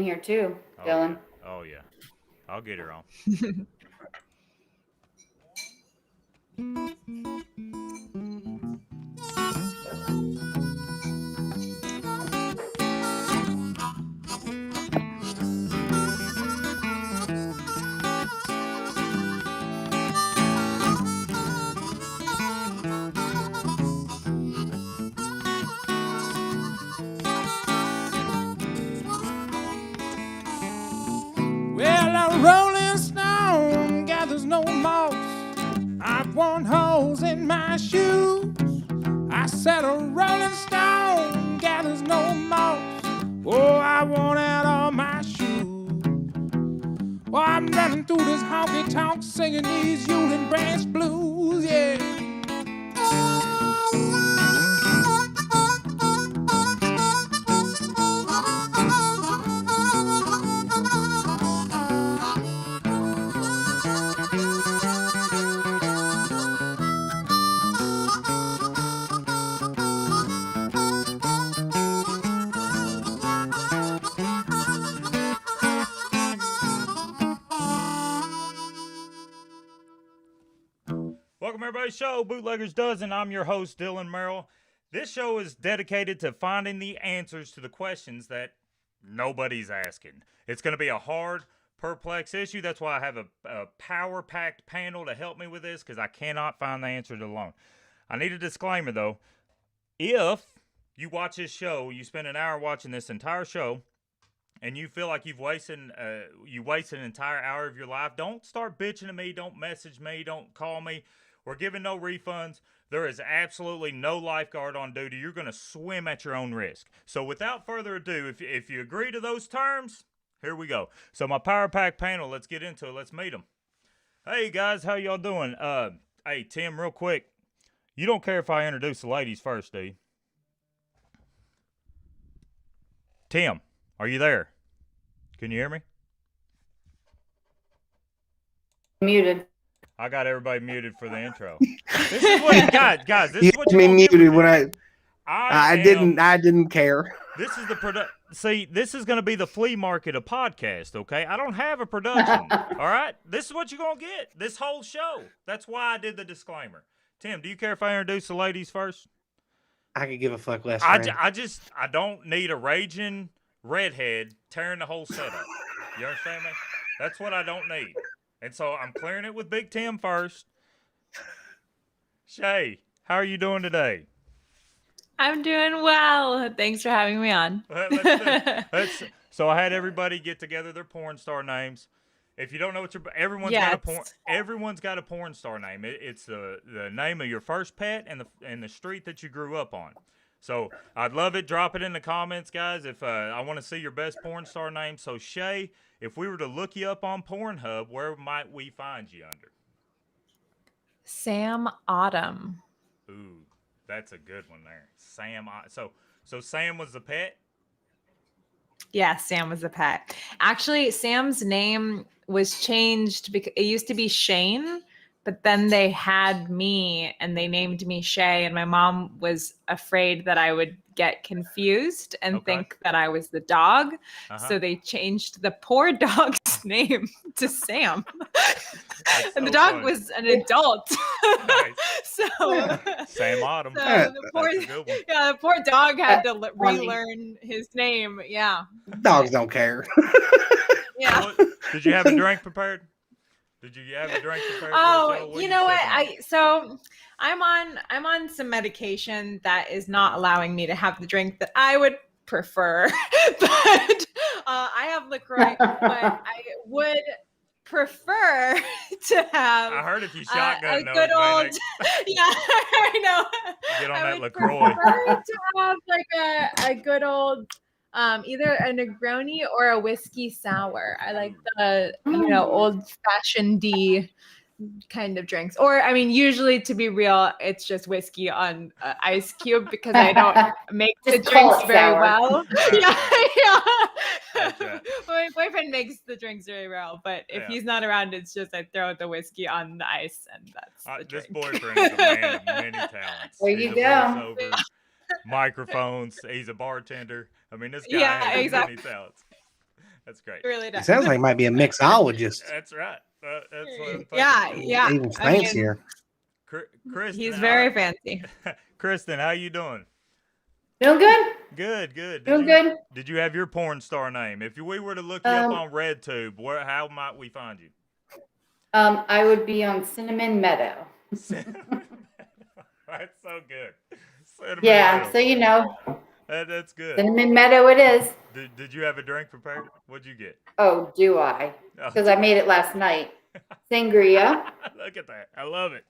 in here too, Oh Dylan. yeah. Oh yeah. I'll get her on. Well, a rolling stone gathers no moss. I've worn holes in my shoes. I said a rolling stone gathers no moss. Oh, I worn out all my shoes. Well, I'm running through this honky tonk singing these Union Branch blues, yeah. Welcome everybody's show, Bootleggers Dozen. I'm your host, Dylan Merrill. This show is dedicated to finding the answers to the questions that nobody's asking. It's going to be a hard, perplex issue. That's why I have a power-packed panel to help me with this, because I cannot find the answers alone. I need a disclaimer, though. If you watch this show, you spend an hour watching this entire show, and you feel like you wasted an entire hour of your life, don't start bitching to me. Don't message me. Don't call me. We're giving no refunds. There is absolutely no lifeguard on duty. You're going to swim at your own risk. So without further ado, if you agree to those terms, here we go. So my Power Pack panel, let's get into it. Let's meet them. Hey, guys, how y'all doing? Hey, Tim, real quick. You don't care if I introduce the ladies first, do you? Tim, are you there? Can you hear me? Muted. I got everybody muted for the intro. This is what guys. This is what you you're me gonna muted get when I didn't care. This is the See, this is going to be the flea market of podcast. Okay, I don't have a production. All right, this is what you're gonna get. This whole show. That's why I did the disclaimer. Tim, do you care if I introduce the ladies first? I could give a fuck less. I don't need a raging redhead tearing the whole setup. You understand me? That's what I don't need. And so I'm clearing it with Big Tim first. Shay, how are you doing today? I'm doing well. Thanks for having me on. So I had everybody get together their porn star names. If you don't know what everyone's got a porn star name. It's the name of your first pet and the street that you grew up on. So I'd love it. Drop it in the comments, guys. If I want to see your best porn star name. So Shay, if we were to look you up on Pornhub, where might we find you under? Sam Autumn. Ooh, that's a good one there. Sam. So Sam was the pet? Yeah, Sam was the pet. Actually, Sam's name was changed because it used to be Shane, but then they had me and they named me Shay, and my mom was afraid that I would get confused and think that I was the dog. So they changed the poor dog's name to Sam. And the dog was an adult. Nice. So Sam Autumn. So the poor dog had to relearn his name. Yeah. Dogs don't care. Yeah. Did you have a drink prepared? Did you have a drink prepared? Oh, you know what? I'm on some medication that is not allowing me to have the drink that I would prefer. But I have LaCroix, but I would prefer to have. I heard if you shotgun a good old. Yeah, I know. Get on that LaCroix. Prefer to have like a good old. Either a Negroni or a whiskey sour. I like the old fashioned kind of drinks. Or I mean, usually to be real, it's just whiskey on ice cube because I don't make the drinks very well. Yeah. My boyfriend makes the drinks very well, but if he's not around, it's just I throw the whiskey on the ice and that's the drink. This boyfriend is a man of many talents. There you go. Microphones. He's a bartender. I mean, this guy has many talents. That's great. It really It does. sounds like it might be a mixologist. That's right. That's what I'm thinking. Yeah. Even I mean, fancier. Kristen, he's very fancy. Kristen, how you doing? Doing good? Good. Doing good. Did you have your porn star name? If we were to look you up Um, on RedTube, how might we find you? I would be on Cinnamon Meadow. That's so good. Cinnamon Yeah, Meadow. so you know, That's good. Cinnamon Meadow it is. Did you have a drink prepared? What'd you get? Oh, do I? Oh, Because I made it last night. Sangria, look at that. I love it.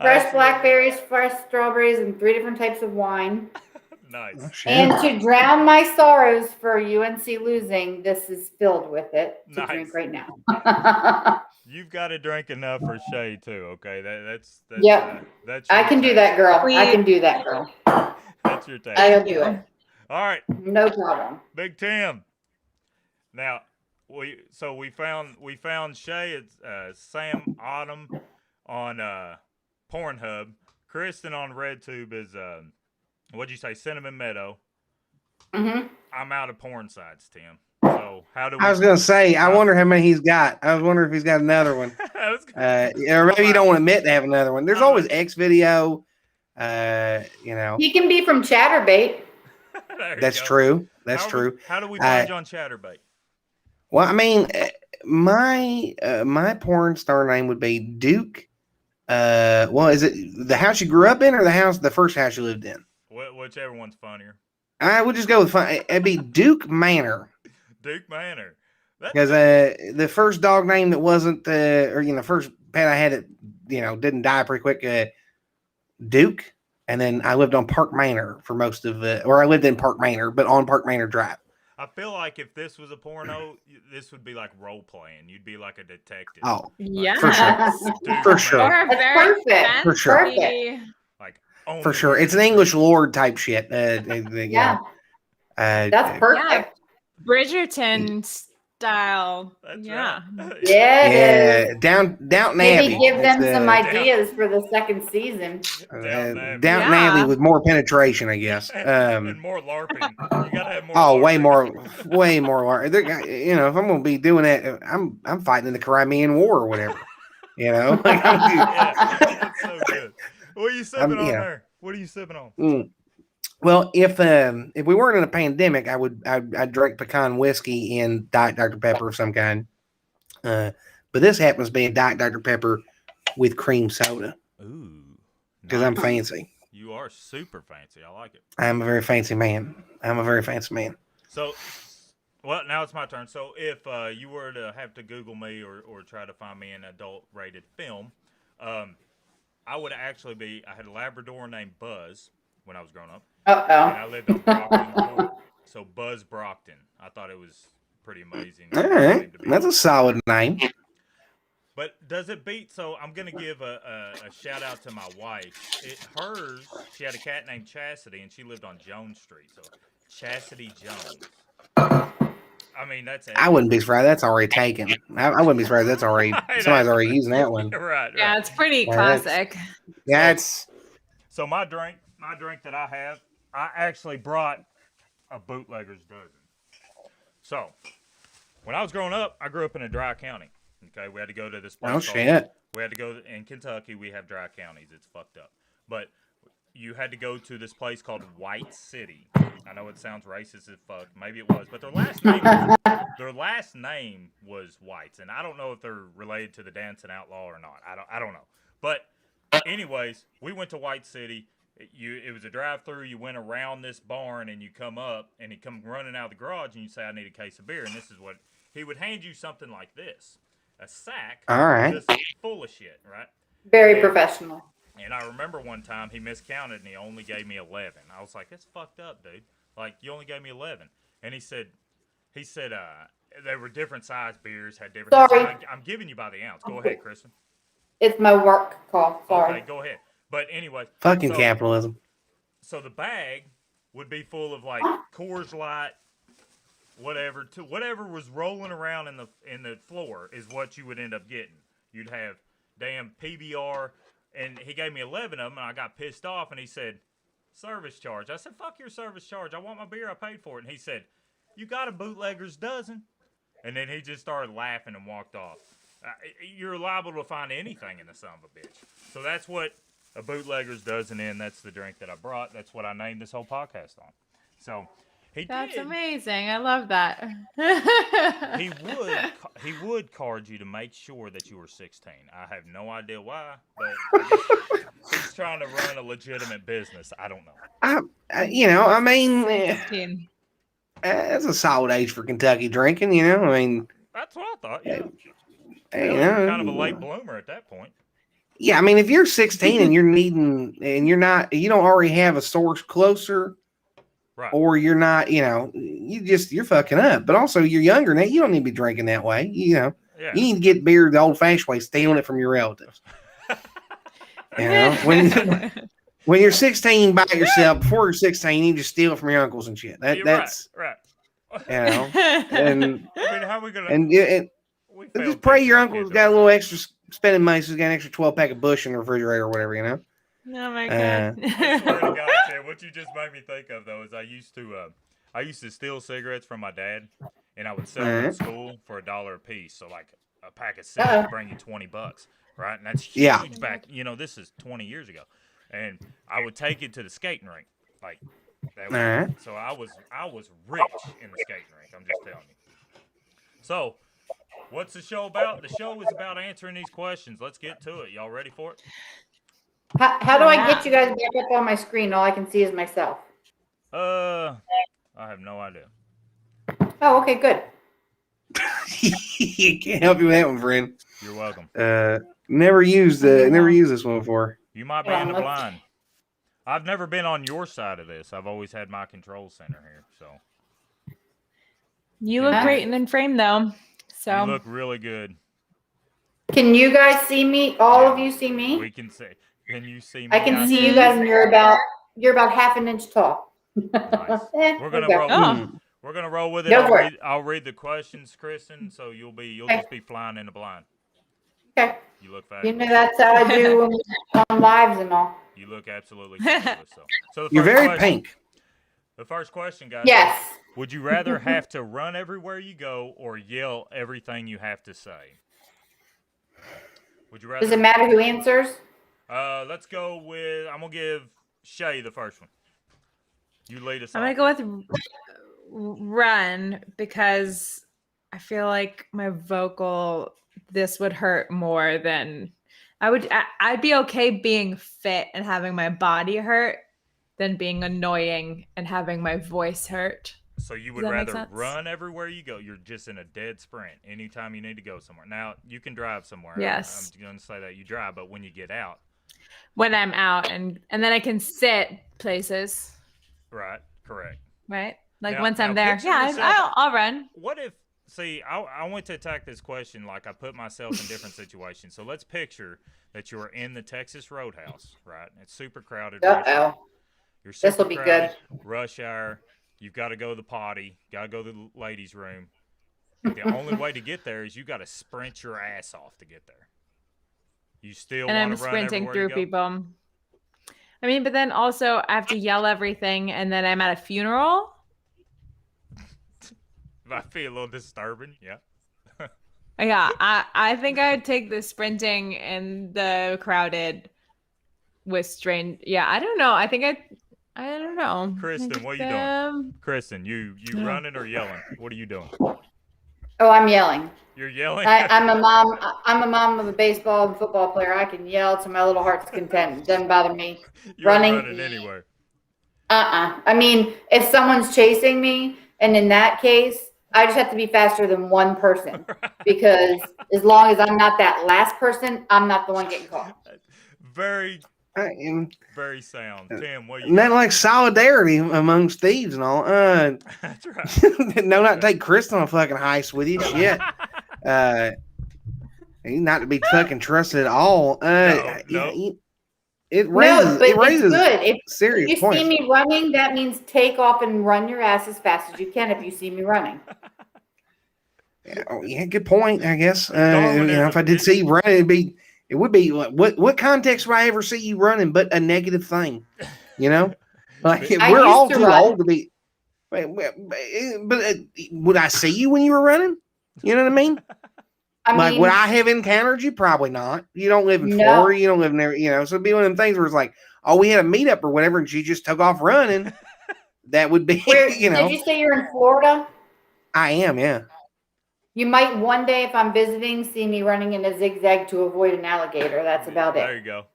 fresh blackberries, fresh strawberries, and 3 different types of wine. Nice. Oh, shit. And to drown my sorrows for UNC losing, this is filled with it to Nice. drink right now. You've got to drink enough for Shay too. Okay, that's Yep. That's I your can do taste. that, girl. I can do that, girl. That's your taste. I'll do it. All right, No problem. Big Tim. Now we found Shay. It's Sam Autumn on Pornhub. Kristen on RedTube is what'd you say? Cinnamon Meadow. Hmm. I'm out of porn sites, Tim. So how do we? I was gonna say, I wonder how many he's got. I was wondering if he's got another one. I was Or maybe you don't want to admit to have another one. There's always X video. You know, He can be from Chatterbait. There you that's go. true. That's How true. How do we find you on Chatterbait? Well, I mean, my porn star name would be Duke. Well, is it the house you grew up in or the first house you lived in? Whichever one's funnier. I would just go with fun. It'd be Duke Manor. Duke Manor. Because the first dog name that wasn't first pet I had that didn't die pretty quick, Duke, and then I lived on Park Manor for most of or I lived in Park Manor, but on Park Manor Drive. I feel like if this was a porno, this would be like role playing. You'd be like a detective. Oh, Yeah. for sure. Duke For Manor. sure. Or a That's very perfect. For sure. fancy- Like only for sure. It's an English lord type shit. Yeah, That's that's perfect. Bridgerton style. That's Yeah. right. Yeah, it is. yeah. Downton Abbey. Maybe give them It's, some ideas for the second season. Downton Abbey. Downton Yeah. Abbey with more penetration, I guess. And more LARPing. You gotta have more. Oh, way LARPing. way more. If I'm gonna be doing that, I'm fighting in the Crimean War or whatever. Yeah, that's so good. What are you sipping on yeah. there? What are you sipping on? Well, if we weren't in a pandemic, I'd drink pecan whiskey and Diet Dr Pepper of some kind. But this happens to be a Diet Dr Pepper with cream soda Ooh. because I'm fancy. You are super fancy. I like it. I'm a very fancy man. So, well, now it's my turn. So, if you were to have to Google me or try to find me an adult-rated film, I would actually be. I had a Labrador named Buzz when I was growing up, and I lived on Brockton Court. So, Buzz Brockton. I thought it was pretty amazing. All name right, to be. that's a solid name. But does it beat? So I'm gonna give a shout out to my wife. Hers, she had a cat named Chastity, and she lived on Jones Street. So Chastity Jones. I mean, that's it. I wouldn't be surprised. That's already taken. I wouldn't be surprised. That's already somebody's already using that one. Right. Yeah, it's pretty Yeah, that's- classic. Yeah, it's So my drink that I have, I actually brought a bootlegger's dozen. So when I was growing up, I grew up in a dry county. Okay, we had to go to this place. oh called- shit. We had to go in Kentucky. We have dry counties. It's fucked up. But you had to go to this place called White City. I know it sounds racist as fuck. Maybe it was, but their last name was Whites, and I don't know if they're related to the Dancing Outlaw or not. I don't know. But anyways, we went to White City. It was a drive-through. You went around this barn, and you come up, and he come running out of the garage, and you say, "I need a case of beer." And this is what he would hand you, something like this. A sack, All right. just full of shit, right? Very professional. And I remember one time he miscounted and he only gave me 11. I was like, "That's fucked up, dude. Like, you only gave me 11." And he said, there were different size beers, had different. Sorry. I'm giving you by the ounce. Go ahead, Kristen. It's my work call. Sorry. Okay, go ahead. But anyway, Fucking so- capitalism. So the bag would be full of like Coors Light, whatever was rolling around in the floor is what you would end up getting. You'd have damn PBR, and he gave me 11 of them, and I got pissed off, and he said, "Service charge." I said, "Fuck your service charge. I want my beer. I paid for it." And he said, "You got a bootlegger's dozen." And then he just started laughing and walked off. You're liable to find anything in the son of a bitch. So that's what a Bootleggers Dozen In. That's the drink that I brought. That's what I named this whole podcast on. So That's did. amazing. I love that. He would card you to make sure that you were 16. I have no idea why, but I guess he's trying to run a legitimate business. I don't know. I mean, 16. that's a solid age for Kentucky drinking. I mean, That's what I thought. Yeah, you're kind of a late bloomer at that point. Yeah, I mean, if you're 16 and you don't already have a source closer, Right. or you're not, you're fucking up. But also, you're younger now. You don't need to be drinking that way. Yeah. You need to get beer the old-fashioned way, stealing it from your relatives. When you're 16 by yourself, before you're 16, you just steal it from your uncles and shit. That's right. and I mean, how are we gonna? and we failed just pray your teaching our uncle's kids got a about little extra spending money, so he's got an extra 12-pack of Bush in the refrigerator or whatever. Oh my I god. swear to God, Sam, what you just made me think of though is I used to steal cigarettes from my dad, and I would sell them at school for $1 a piece. So like a pack of six would bring you $20, right? And that's huge Yeah. back. This is 20 years ago, and I would take it to the skating rink, like that. Alright. So I was rich in the skating rink. I'm just telling you. So, what's the show about? The show is about answering these questions. Let's get to it. Y'all ready for it? How do I get you guys back up on my screen? All I can see is myself. I have no idea. Oh, okay, good. Can't help you with that one, friend. You're welcome. Never used this one before. You might be in the blind. I've never been on your side of this. I've always had my control center here. So You look great in frame though. So you look really good. Can you guys see me? All of you see me? We can see. Can you see me? I can out see there? you guys, and you're about half an inch tall. Nice. We're gonna Okay. roll. Oh. We're gonna roll with it. Go for it. I'll read the questions, Kristen. So you'll Okay. just be flying in the blind. Okay. You look You know fabulous. that's how I do on lives and all. You look absolutely fabulous. So the You're first very question- pink. The first question, guys. Yes. Would you rather have to run everywhere you go or yell everything you have to say? Would you rather? Does it matter who answers? Let's go with. I'm gonna give Shay the first one. You lead us. I'm off. gonna go with run because I feel like my vocal this would hurt more than I'd be okay being fit and having my body hurt than being annoying and having my voice hurt. So you would Does that make rather sense? run everywhere you go. You're just in a dead sprint anytime you need to go somewhere. Now you can drive somewhere. Yes. I'm gonna say that you drive, but when you get out, When I'm out and then I can sit places, right? Correct. right? Like Now- once I'm now there, picture yeah, yourself- I'll run. What if? See, I went to attack this question like I put myself in different situations. So let's picture that you're in the Texas Roadhouse, right? It's super crowded. rush hour. Uh-oh. You're This'll super be crowded, rush hour. You've got to go to the potty. Got to go to the ladies' room. The only way to get there is you got to sprint your ass off to get there. You still And I'm want to run sprinting everywhere through you go? people. I mean, but then also I have to yell everything and then I'm at a funeral. Might be a little disturbing. Yeah. Yeah, I think I'd take the sprinting and the crowded with strange. Yeah, I don't know. I don't know. Kristen, what are you doing? Kristen, you running or yelling? What are you doing? Oh, I'm yelling. You're yelling. I'm a mom. I'm a mom of a baseball and football player. I can yell to my little heart's content. It doesn't bother me. You're running- anywhere. I mean, if someone's chasing me, and in that case, I just have to be faster than one person because as long as I'm not that last person, I'm not the one getting caught. Very, And very sound. Tim, what are you? that like solidarity amongst thieves and all. That's right. No, not take Chris on a fucking heist with you. Shit. He's not to be fucking trusted at all. No. It raises. No, but it raises it's good. If serious you points. see me running, that means take off and run your ass as fast as you can if you see me running. Yeah, good point. I guess. Darwinism, If I did dude. see you running, it would be like, what context would I ever see you running but a negative thing? Like I we're used all to too run. old to be. But would I see you when you were running? You know what I mean? I Like, mean, would I have encountered you? Probably not. You don't live in No. Florida. You don't live near, so it'd be one of them things where it's like, oh, we had a meetup or whatever, and she just took off running. That would be, where, did you say you're in Florida? I am, yeah. You might one day, if I'm visiting, see me running in a zigzag to avoid an alligator. That's about There it. you go.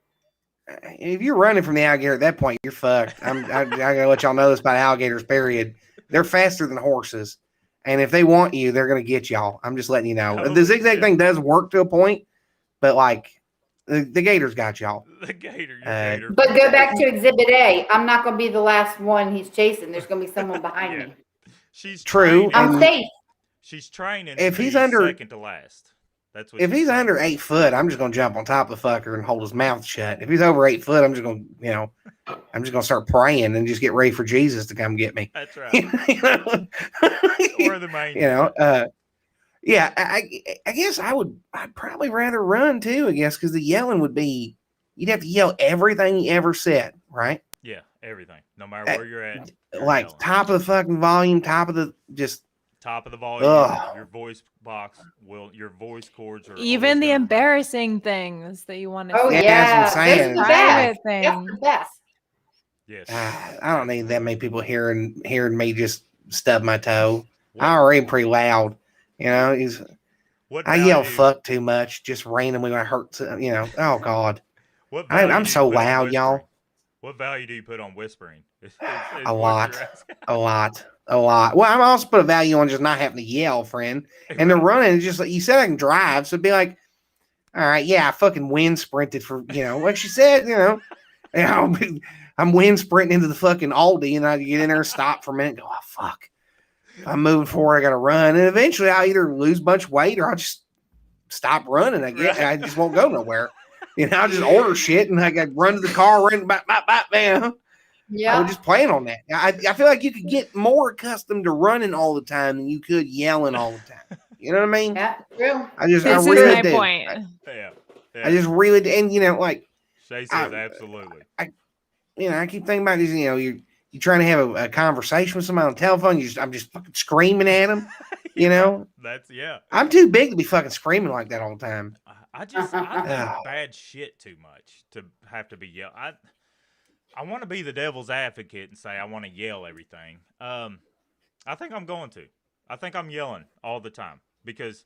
If you're running from the alligator at that point, you're fucked. I gotta let y'all know this about alligators, period. They're faster than horses. And if they want you, they're gonna get y'all. I'm just letting you know. Oh, The zigzag shit. thing does work to a point, but like the gators got y'all. The gator, your gator. But go back to Exhibit A. I'm not going to be the last one he's chasing. There's going to be someone behind Yeah. me. She's True, training- I'm and- safe. She's training If to he's be under- second to last. That's what If she's he's saying. under 8 foot, I'm just gonna jump on top of the fucker and hold his mouth shut. If he's over 8 foot, I'm just gonna start praying and just get ready for Jesus to come get me. That's right. You know? We're the main. Yeah, I guess I'd probably rather run too, I guess, because the yelling would be, you'd have to yell everything you ever said, right? Yeah, everything. No matter where you're at. You're Like yelling. top of the fucking volume, top of the just, Top of the volume, Ugh. your voice box your voice cords are Even always the gonna- embarrassing things that you want to Oh, say. Yeah, yeah. that's what I'm saying. Those are the best. Private That's things. the best. Yes. I don't need that many people hearing me just stub my toe. What- I already pretty loud, What I yell value- fuck too much, just randomly when I hurt, oh God. What I'm value do so you put on loud, y'all. whispering? What value do you put on whispering? Is A what lot. you're asking. A lot. Well, I'm also put a value on just not having to yell, friend. And the running is just like you said, I can drive, so it'd be like, all right, yeah, I fucking wind sprinted for like she said, I'm wind sprinting into the fucking Aldi, and I get in there, stop for a minute, and go, oh fuck, if I'm moving forward, I gotta run, and eventually I'll either lose a bunch of weight or I'll just stop running. I guess I just won't go nowhere. I'll just order shit and I got run to the car, run back, man. I Yeah. would just plan on that. I feel like you could get more accustomed to running all the time than you could yelling all the time. You know what I mean? Yeah, true. I This is really my do. point. Yeah. I just really do. And like, Shay says I- absolutely. I keep thinking about this. You're trying to have a conversation with somebody on the telephone. I'm just fucking screaming at them. That's I'm too big to be fucking screaming like that all the time. I think Ugh. bad shit too much to have to be yelled. I want to be the devil's advocate and say I want to yell everything. I think I'm going to. I think I'm yelling all the time because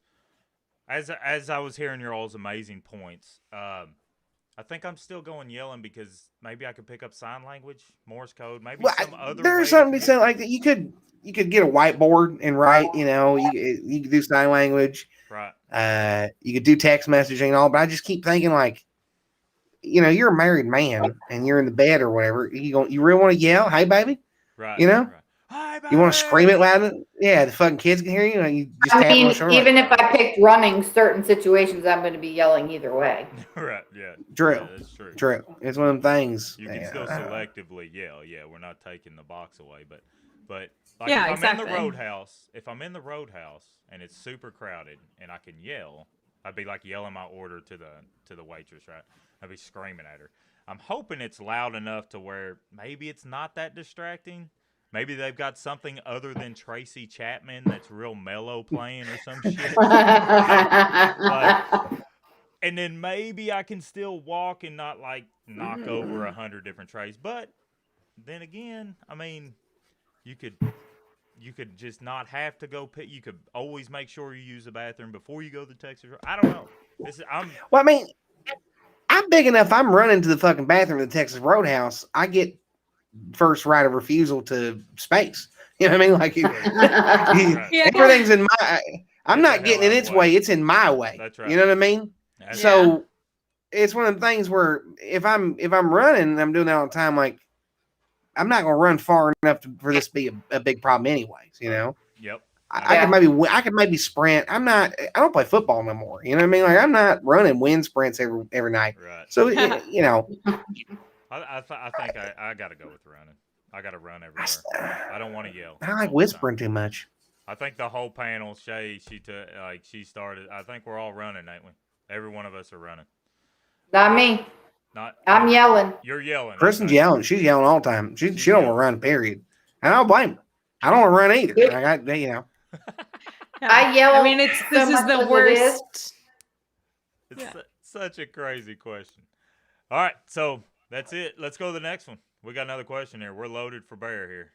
as I was hearing your all's amazing points, I think I'm still going yelling because maybe I could pick up sign language, Morse code, maybe Well, some other. there's way something to say like that. You could get a whiteboard and write. You could do sign language. Right. You could do text messaging and all, but I just keep thinking like, you're a married man and you're in the bed or whatever. You really want to yell, "Hey, baby"? Right. Right. Hi, You want to scream baby! it loud? Yeah, the fucking kids can hear you. And you just I tap on mean, the shoulder. even if I picked running, certain situations, I'm going to be yelling either way. Right. Yeah. True. Yeah, that's true. True. It's one of them things. You can Yeah, still I don't know. selectively yell. Yeah, we're not taking the box away, but like Yeah, if I'm exactly. in the roadhouse and it's super crowded and I can yell, I'd be like yelling my order to the waitress, right? I'd be screaming at her. I'm hoping it's loud enough to where maybe it's not that distracting. Maybe they've got something other than Tracy Chapman that's real mellow playing or some shit. And then maybe I can still walk and not like knock over 100 different trays. But then again, I mean, you could just not have to go pick. You could always make sure you use the bathroom before you go to the Texas. I don't know. Well, I mean, I'm big enough. I'm running to the fucking bathroom at the Texas Roadhouse. I get first right of refusal to space. You know what I mean? Like Yeah. everything's in my. I'm Get not the getting hell in out its of the way. way. It's in my way. That's right. You know what I mean? That's- So it's one of the things where if I'm running and I'm doing that all the time, like I'm not going to run far enough for this to be a big problem, anyways. Yep. I could maybe sprint. I don't play football no more. You know what I mean? Like I'm not running wind sprints every night. Right. So I think I got to go with running. I got to run everywhere. I don't want to yell. I all like the whispering time. too much. I think the whole panel, Shay, she started. I think we're all running, ain't we? Every one of us are running. Not me. Not. I'm yelling. You're yelling. Kristen's okay. yelling. She's yelling all the time. She She's don't want yelling. to run. Period. And I don't blame her. I don't want to run either. Good. I got. I yell. I mean, this is much the as it worst. It's Yeah. such a crazy question. All right, so that's it. Let's go to the next one. We got another question here. We're loaded for bear here.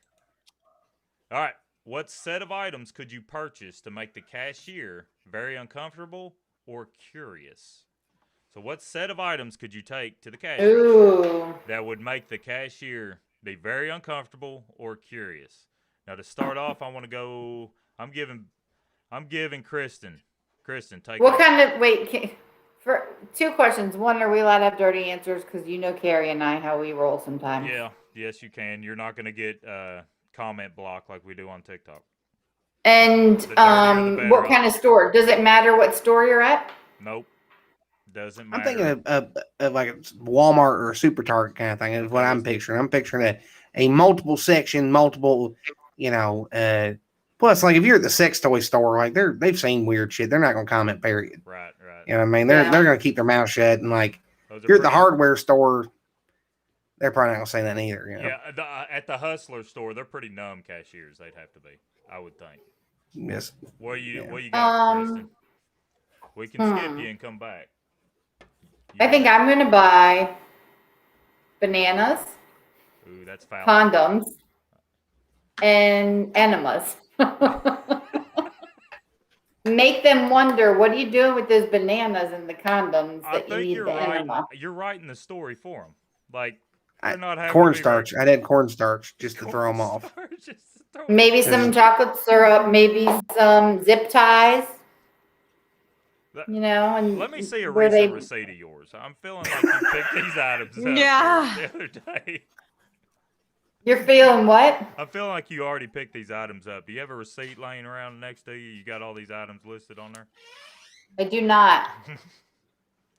All right. What set of items could you purchase to make the cashier very uncomfortable or curious? So what set of items could you take to the cash register Ooh. that would make the cashier be very uncomfortable or curious? Now to start off, I want to go. I'm giving Kristen. Kristen, take What it. kind of for 2 questions? One, are we allowed to have dirty answers? Because you know Carrie and I how we roll sometimes. Yeah, yes, you can. You're not going to get comment block like we do on TikTok. And The dirtier, the better. what kind of store? Does it matter what store you're at? Nope, doesn't I'm matter. thinking of like a Walmart or a Super Target kind of thing is what I'm picturing. I'm picturing a multiple section, multiple, plus like if you're at the sex toy store, like they've seen weird shit. They're not gonna comment, period. Right. You know what I mean? They're gonna keep their mouth shut, and like Those if are you're at the pretty- hardware store, they're probably not gonna say that either. You know? Yeah, at the Hustler store, they're pretty numb cashiers. They'd have to be, I would think. Yes. What you got, Kristen? We can skip hmm. you and come back. I think I'm gonna buy bananas, Ooh, that's foul. condoms, and enemas. Make them wonder, what are you doing with those bananas and the condoms I that you think need you're the right. enema? You're writing the story for them. Like they're not having Cornstarch. I'd add cornstarch just to throw them off. Maybe some chocolate syrup, maybe some zip ties. And Let me see a where recent receipt of yours. I'm feeling like you picked these items up Yeah. the other day. You're feeling what? I'm feeling like you already picked these items up. Do you have a receipt laying around next to you? You got all these items listed on there? I do not.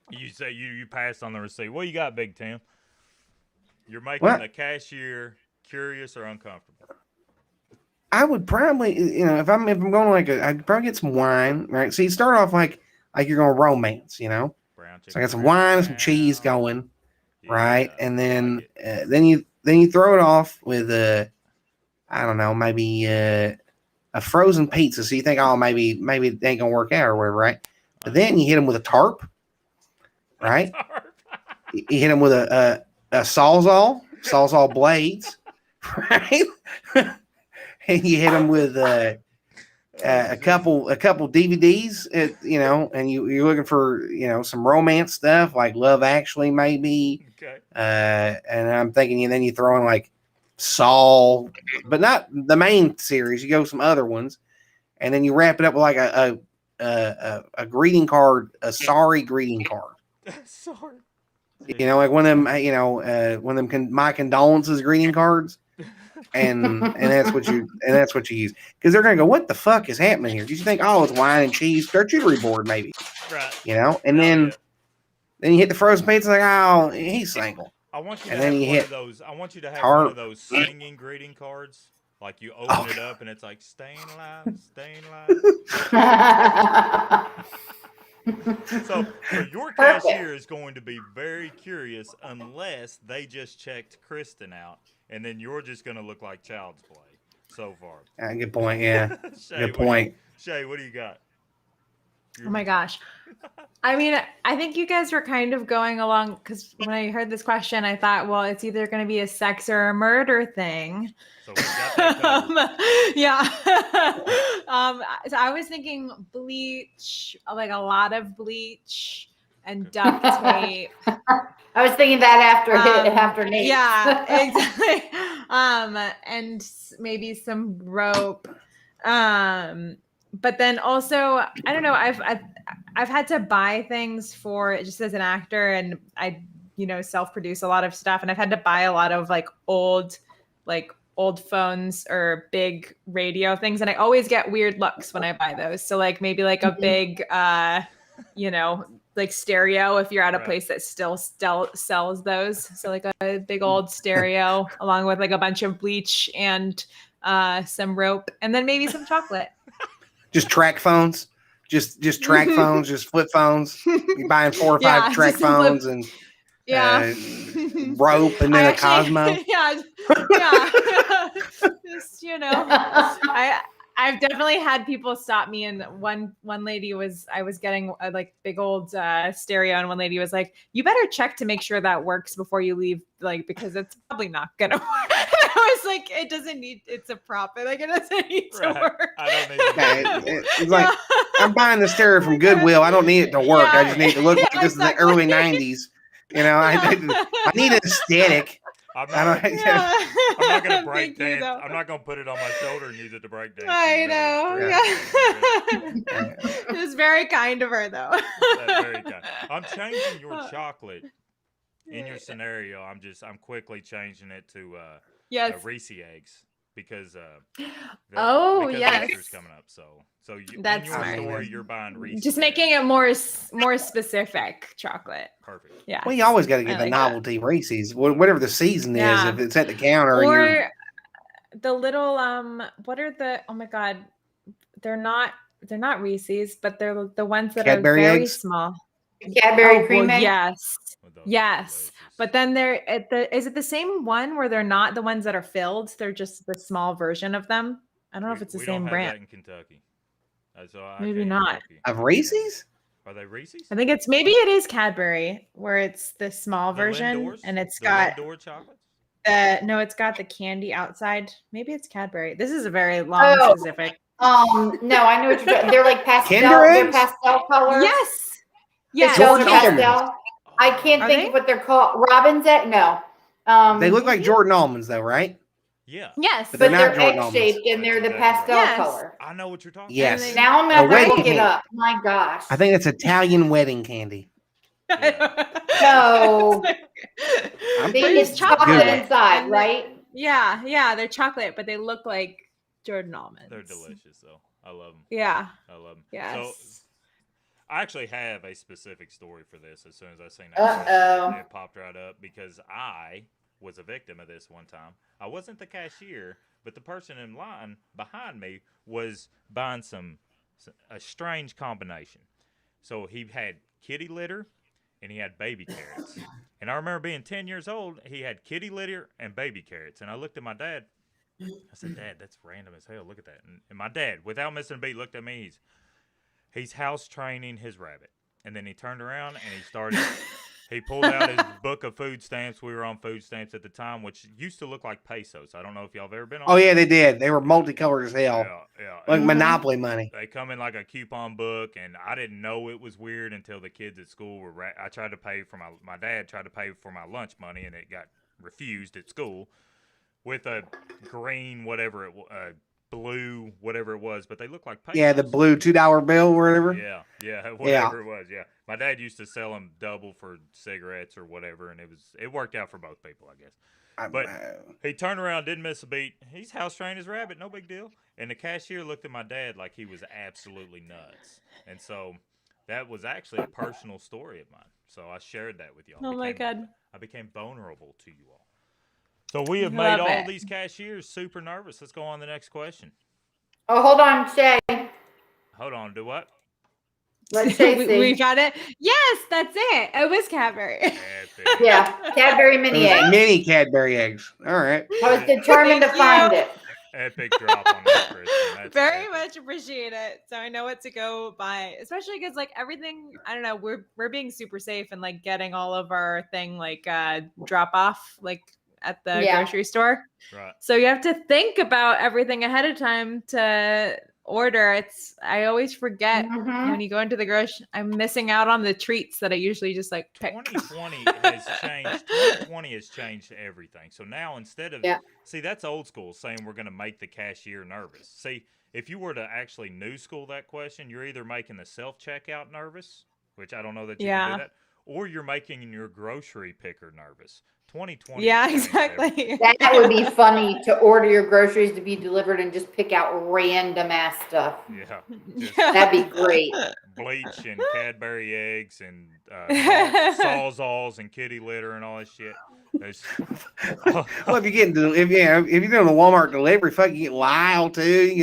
You say you passed on the receipt. What you got, Big Tim? You're making the cashier curious or uncomfortable. I would probably, if I'm going I'd probably get some wine, right? So you start off like you're going to romance, Brown chicken. So I got some wine and some cheese brown. going, Yeah, right? And then like then you throw it off with I don't know, maybe a frozen pizza. So you think, oh, maybe it ain't gonna work out or whatever, right? But then you hit them with a tarp, right? You hit them with a sawzall blades, right? And you hit them with a couple DVDs, and you're looking for some romance stuff like Love Actually, maybe. Okay. And I'm thinking, and then you throw in like Saul, but not the main series. You go some other ones, and then you wrap it up with like a greeting card, a sorry greeting card. Sorry. Like one of them, one of them my condolences greeting cards. And that's what you use, because they're gonna go, what the fuck is happening here? Did you think, oh, it's wine and cheese charcuterie board, maybe? Right. And then you hit the frozen pizza, like, oh, he's single. I want you to And have then you one hit of those. I want you to have tarp. one of those singing greeting cards. Like you open it up and it's like staying alive, staying alive. So your cashier is going to be very curious unless they just checked Kristen out, and then you're just going to look like child's play so far. Good point. Yeah, Shay, good point. Shay, what do you got? Oh my gosh. I mean, I think you guys were kind of going along, because when I heard this question, I thought, well, it's either going to be a sex or a murder thing. So we got that covered. Yeah. So I was thinking bleach, like a lot of bleach and duct tape. I was thinking that after Nate. Yeah, exactly. And maybe some rope. But then also, I don't know, I've had to buy things for just as an actor, and I self-produce a lot of stuff, and I've had to buy a lot of old phones or big radio things, and I always get weird looks when I buy those. So maybe a big stereo, if you're at a place that still sells those. So a big old stereo along with a bunch of bleach and some rope, and then maybe some chocolate. Just track phones, just track phones, just flip phones. You're buying 4 or 5 track phones and rope, and then a Cosmo. Yeah. Just I've definitely had people stop me, and one lady I was getting a like big old stereo, and one lady was like, "You better check to make sure that works before you leave, like because it's probably not gonna work." And I was like, "It doesn't need. It's a prop. Like it doesn't need to Right. work." I don't need to Yeah, it's like I'm buying the stereo from Goodwill. I don't need it to work. I just need it to look like this is the exactly. early '90s. You know, I need an aesthetic. I'm I not, don't. I'm not gonna break Thank you, dance. though. I'm not gonna put it on my shoulder and use it to break dance. I know. Yeah. Yeah. It was very kind of her, though. That's very kind. I'm changing your chocolate in your scenario. I'm quickly changing it to Yes. Reese eggs because Oh, because yes. Easter's coming up. So you, That's in your smart. story, you're buying Reese. Just making it more specific chocolate. Perfect. Yeah. Well, you always got to get I the like that. novelty Reese's, whatever the season Yeah. is. If it's at the counter, and you're, Or the little what are the oh my god, they're not Reese's, but they're the ones that Cadbury are very eggs? small. Cadbury Oh, cream well, egg? yes. Well, those are Yes. delicious. But then they're at is it the same one where they're not the ones that are filled? They're just the small version of them. I don't know if it's the we same don't have brand. that in Kentucky. So I Maybe can't not. help you. of Reese's. Are they Reese's? I think it's maybe it is Cadbury where it's the small The version Lindors? and it's The got Lindor chocolates. no, it's got the candy outside. Maybe it's Cadbury. This is a very long Oh. specific. No, I know what you're talking. They're like pastel. Kinder They're eggs? pastel colors. Yes. They Yes. show Jordan pastel. I can't Are think they? of what they're called. Robin's egg? No. They look like Jordan almonds, though, right? Yeah. Yes. But but they're they're not Jordan egg almonds. shaped and they're the That's pastel Yes. color. I know what you're talking Yes. they- Now I'm gonna have to wedding look it candy. up. My gosh. I think it's Italian wedding candy. No. I'm They pretty it's chocolate good. inside, And right? Yeah, they're chocolate, but they look like Jordan almonds. They're delicious, though. I love them. Yeah. I love them. Yes. So I actually have a specific story for this. As soon as I seen that, Uh-oh. question, it popped right up because I was a victim of this one time. I wasn't the cashier, but the person in line behind me was buying a strange combination. So he had kitty litter and he had baby carrots. And I remember being 10 years old, he had kitty litter and baby carrots. And I looked at my dad. I said, "Dad, that's random as hell. Look at that." And my dad, without missing a beat, looked at me. He's house training his rabbit. And then he turned around and he pulled out his book of food stamps. We were on food stamps at the time, which used to look like pesos. I don't know if y'all have ever been on. Oh yeah, they did. They were multicolored as hell, Yeah. like Mhm. Monopoly money. They come in like a coupon book, and I didn't know it was weird until the kids at school were. I tried to pay for my dad tried to pay for my lunch money, and it got refused at school with a green whatever blue whatever it was, but they look like pesos. Yeah, the blue $2 bill or whatever. Yeah, whatever it was. Yeah, my dad used to sell them double for cigarettes or whatever, and it worked out for both people, I guess. But he turned around, didn't miss a beat. He's house trained his rabbit, no big deal. And the cashier looked at my dad like he was absolutely nuts. And so that was actually a personal story of mine. So I shared that with y'all. Oh my God. I became vulnerable to you all. So we have Love made all it. these cashiers super nervous. Let's go on to the next question. Oh, hold on, Shay. Hold on, do what? Let Shay we see. got it. Yes, that's it. It was Cadbury. Epic. Yeah, Cadbury It mini was egg. mini Cadbury eggs. All right. I was determined to Thank find you. it. Epic drop on that, Kristen. That's Very epic. much appreciate it. So I know what to go buy, especially because like everything, I don't know, we're being super safe and like getting all of our thing like drop off like at the Yeah. grocery store. Right. So you have to think about everything ahead of time to order. I always forget Mhm. when you go into the grocery. I'm missing out on the treats that I usually just like pick. 2020 has changed. 2020 has changed everything. So now instead of Yeah. see, that's old school saying we're going to make the cashier nervous. See, if you were to actually new school that question, you're either making the self checkout nervous, which I don't know that you can Yeah. do that, or you're making your grocery picker nervous. 2020. Yeah, has changed everything. exactly. That would be funny to order your groceries to be delivered and just pick out random ass stuff. Yeah, just That'd be great. bleach and Cadbury eggs and sawzalls and kitty litter and all that shit. It's- Well, if you're getting if you're doing a Walmart delivery, fuck, you get Lyle too.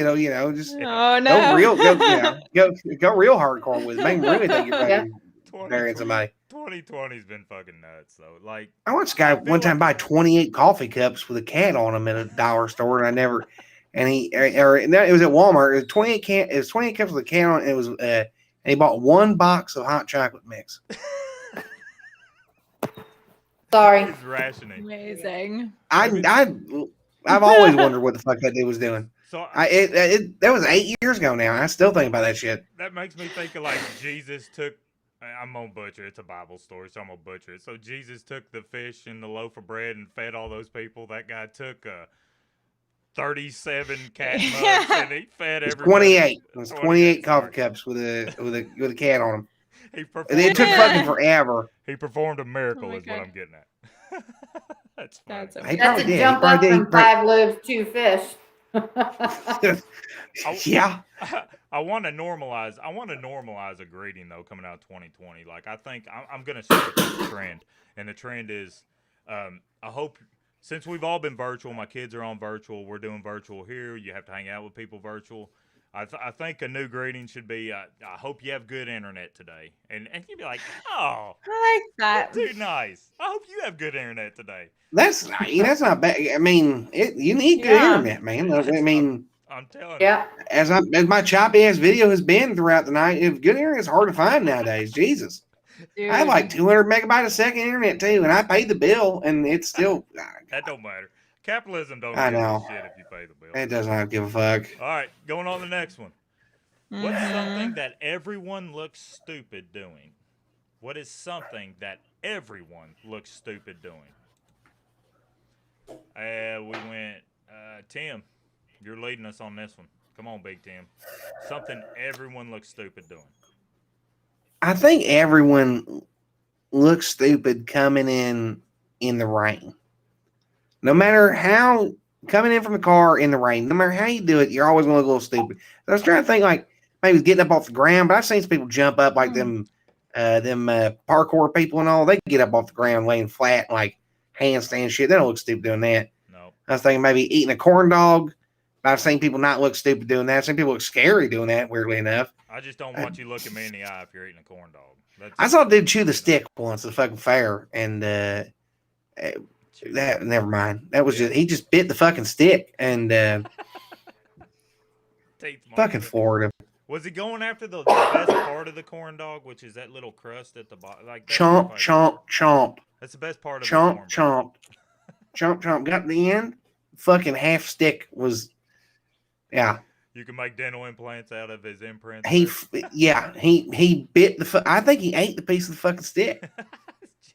Just Oh go no. real, go real hardcore with it. Make them really think you're fucking burying somebody. 2020's been fucking nuts though. Like I watched a guy feel one time like- buy 28 coffee cups with a cat on them at a dollar store, and and it was at Walmart. It was 28 can. It was 28 cups with a can on it. It was and he bought one box of hot chocolate mix. Sorry. He's rationing. Amazing. I've always wondered what the fuck that dude was doing. So That was 8 years ago now. And I still think about that shit. that makes me think of like Jesus took. I'm gonna butcher it. It's a Bible story, so I'm gonna butcher it. So Jesus took the fish and the loaf of bread and fed all those people. That guy took 37 cat mugs and he fed It's everybody. 28. It was 28 coffee sorry. cups with a cat on them. He And performed, it took fucking forever. he performed a miracle, Oh my is what God. I'm getting at. That's funny. That's He amazing. That's probably a did. He jump up probably did. from 5 loaves, 2 fish. Yeah. I want to normalize a greeting though coming out of 2020. Like I think I'm gonna start this trend, and the trend is, I hope since we've all been virtual, my kids are on virtual, we're doing virtual here. You have to hang out with people virtual. I think a new greeting should be, I hope you have good internet today, and you'd be like, oh, I like that. too nice. I hope you have good internet today. That's not bad. I mean, you need good Yeah. internet, man. I mean, I'm telling Yeah. as my choppy ass video has been throughout the night, if good internet is hard to find nowadays. Jesus, Dude. I have like 200 megabytes a second internet too, and I paid the bill, and it's still. you. That don't matter. Capitalism don't I give a know. shit if you pay the bill. It does not give a fuck. All right, going on to the next one. What's Mhm. something that everyone looks stupid doing? What is something that everyone looks stupid doing? We went, Tim, you're leading us on this one. Come on, Big Tim. Something everyone looks stupid doing. I think everyone looks stupid coming in the rain. No matter how coming in from the car in the rain, no matter how you do it, you're always gonna look a little stupid. I was trying to think like maybe getting up off the ground, but I've seen some people jump up like them parkour people and all. They get up off the ground laying flat like handstand shit. They don't look stupid doing that. No. I was thinking maybe eating a corn dog. I've seen people not look stupid doing that. I've seen people look scary doing that, weirdly enough. I just don't want you looking me in the eye if you're eating a corn dog. That's I saw a dude chew the stick once at the fucking fair, and that never mind. That was he just bit the fucking stick and teeth mark. fucking Florida. Was he going after the best part of the corn dog, which is that little crust at the bottom? Like that's Chomp, my favorite. chomp, chomp, That's the best part of chomp, the corn. chomp, chomp, chomp. Got to the end. Fucking half stick was, yeah. You can make dental implants out of his imprints. He bit the. I think he ate the piece of the fucking stick.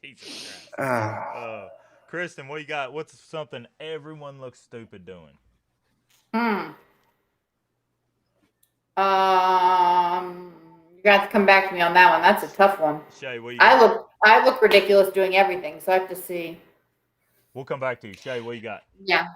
Jesus Christ. Ah. Kristen, what you got? What's something everyone looks stupid doing? You got to come back to me on that one. That's a tough one. Shay, what you got? I look ridiculous doing everything, so I have to see. We'll come back to you. Shay, what you got? Yeah.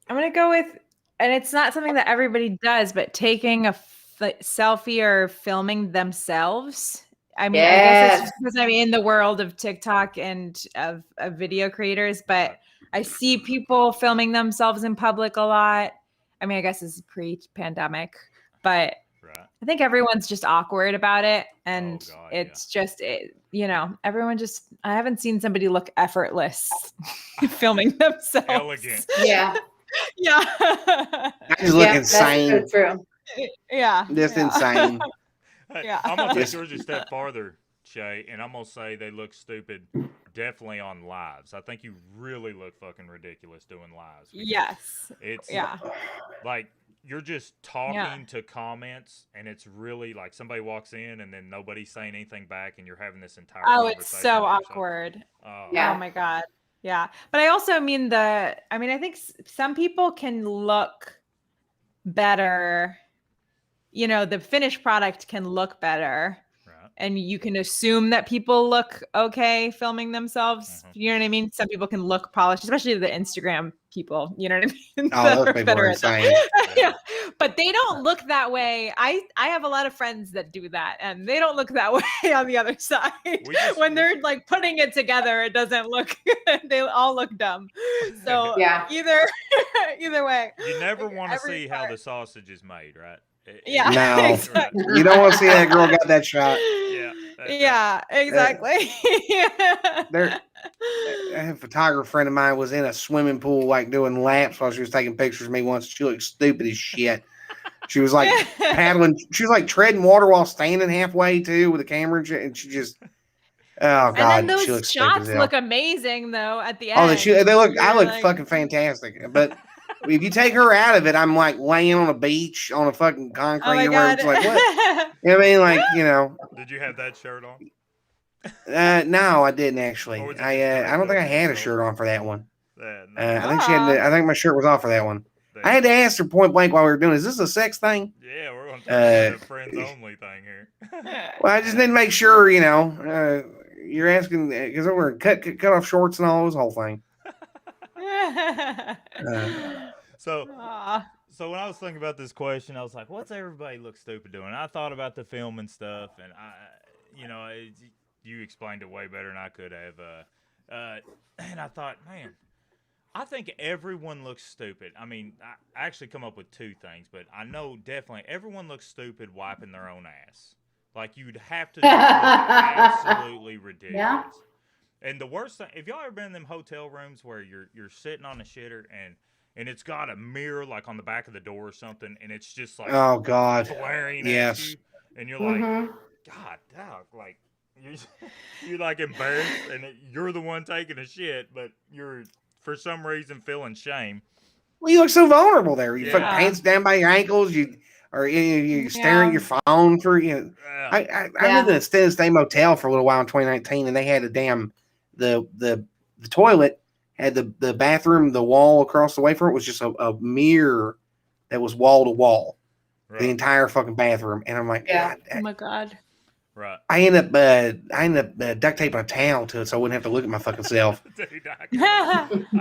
I'm gonna go with, and it's not something that everybody does, but taking a selfie or filming themselves. I mean, I guess it's just because I'm in the world of TikTok and of video creators, but I see people filming themselves in public a lot. I mean, I guess this is pre-pandemic, but Right. I think everyone's just awkward about it, and God, it's just, everyone just. I haven't seen somebody look effortless filming themselves. Elegant. Yeah. Yeah. I just look Yeah, insane. That's so true. Yeah. Just yeah. insane. Hey, Yeah. I'm gonna take Yes. yours a step farther, Shay, and I'm gonna say they look stupid definitely on lives. I think you really look fucking ridiculous doing lives. because Yes. It's Yeah. like you're just talking to comments, and it's really like somebody walks in and then nobody's saying anything back, and you're having this entire Oh, it's conversation so with yourself. awkward. Oh, Yeah. Oh my God. Yeah. But I also mean I think some people can look better. The finished product can look better. right. And you can assume that people look okay filming themselves. Mhm. You know what I mean? Some people can look polished, especially the Instagram people. You know what I mean? Oh, That those are people better are at that. insane. Yeah. But they don't look that way. I have a lot of friends that do that, and they don't look that way on the other side. When they're like putting it together, it doesn't look good. They all look dumb. So Yeah. either way. You never Like, want to every see how part. the sausage is made, right? Yeah. No. Exactly. You don't want to see that girl got that shot. Yeah. Yeah, exactly. There, a photographer friend of mine was in a swimming pool, like doing laps while she was taking pictures of me once. She looked stupid as shit. She was like paddling. She was like treading water while standing halfway too with a camera, and she just. Oh And God, then she those looks stupid shots as hell. look amazing though at the Oh, end. they look. I You're look like- fucking fantastic. But if you take her out of it, I'm like laying on a beach on a fucking concrete. Oh my where god. it's like what? You know what I mean, like Did you have that shirt on? No, I didn't actually. Or was it I just I don't think I draped had over a your shirt on for that one. Yeah, I think she had. I think my shirt was off for that one. I had to ask her point blank while we were doing. Is this a sex thing? Yeah, we're gonna turn into a friends only thing here. Well, I just need to make sure. You're asking because we're cut off shorts and all this whole thing. So Aw. So when I was thinking about this question, I was like, "What's everybody look stupid doing?" I thought about the film and stuff, and you explained it way better than I could have. And I thought, man, I think everyone looks stupid. I mean, I actually come up with two things, but I know definitely everyone looks stupid wiping their own ass. Like you'd have to just look absolutely ridiculous. Yeah. And the worst thing, if y'all ever been in them hotel rooms where you're sitting on a shitter and it's got a mirror like on the back of the door or something, and it's just like Oh God. glaring Yes. at you, and you're like, Mhm. God, dog, like you're like embarrassed, and you're the one taking a shit, but you're for some reason feeling shame. Well, you look so vulnerable there. You fucking Yeah. pants down by your ankles. You staring at your phone for I lived in a stay motel for a little while in 2019, and they had a damn the toilet had the bathroom, the wall across the way from it was just a mirror that was wall to wall, the Right, entire fucking bathroom. And I'm like, Yeah. Oh my god. right. I end up duct taping a towel to it so I wouldn't have to look at my fucking self. Dude, I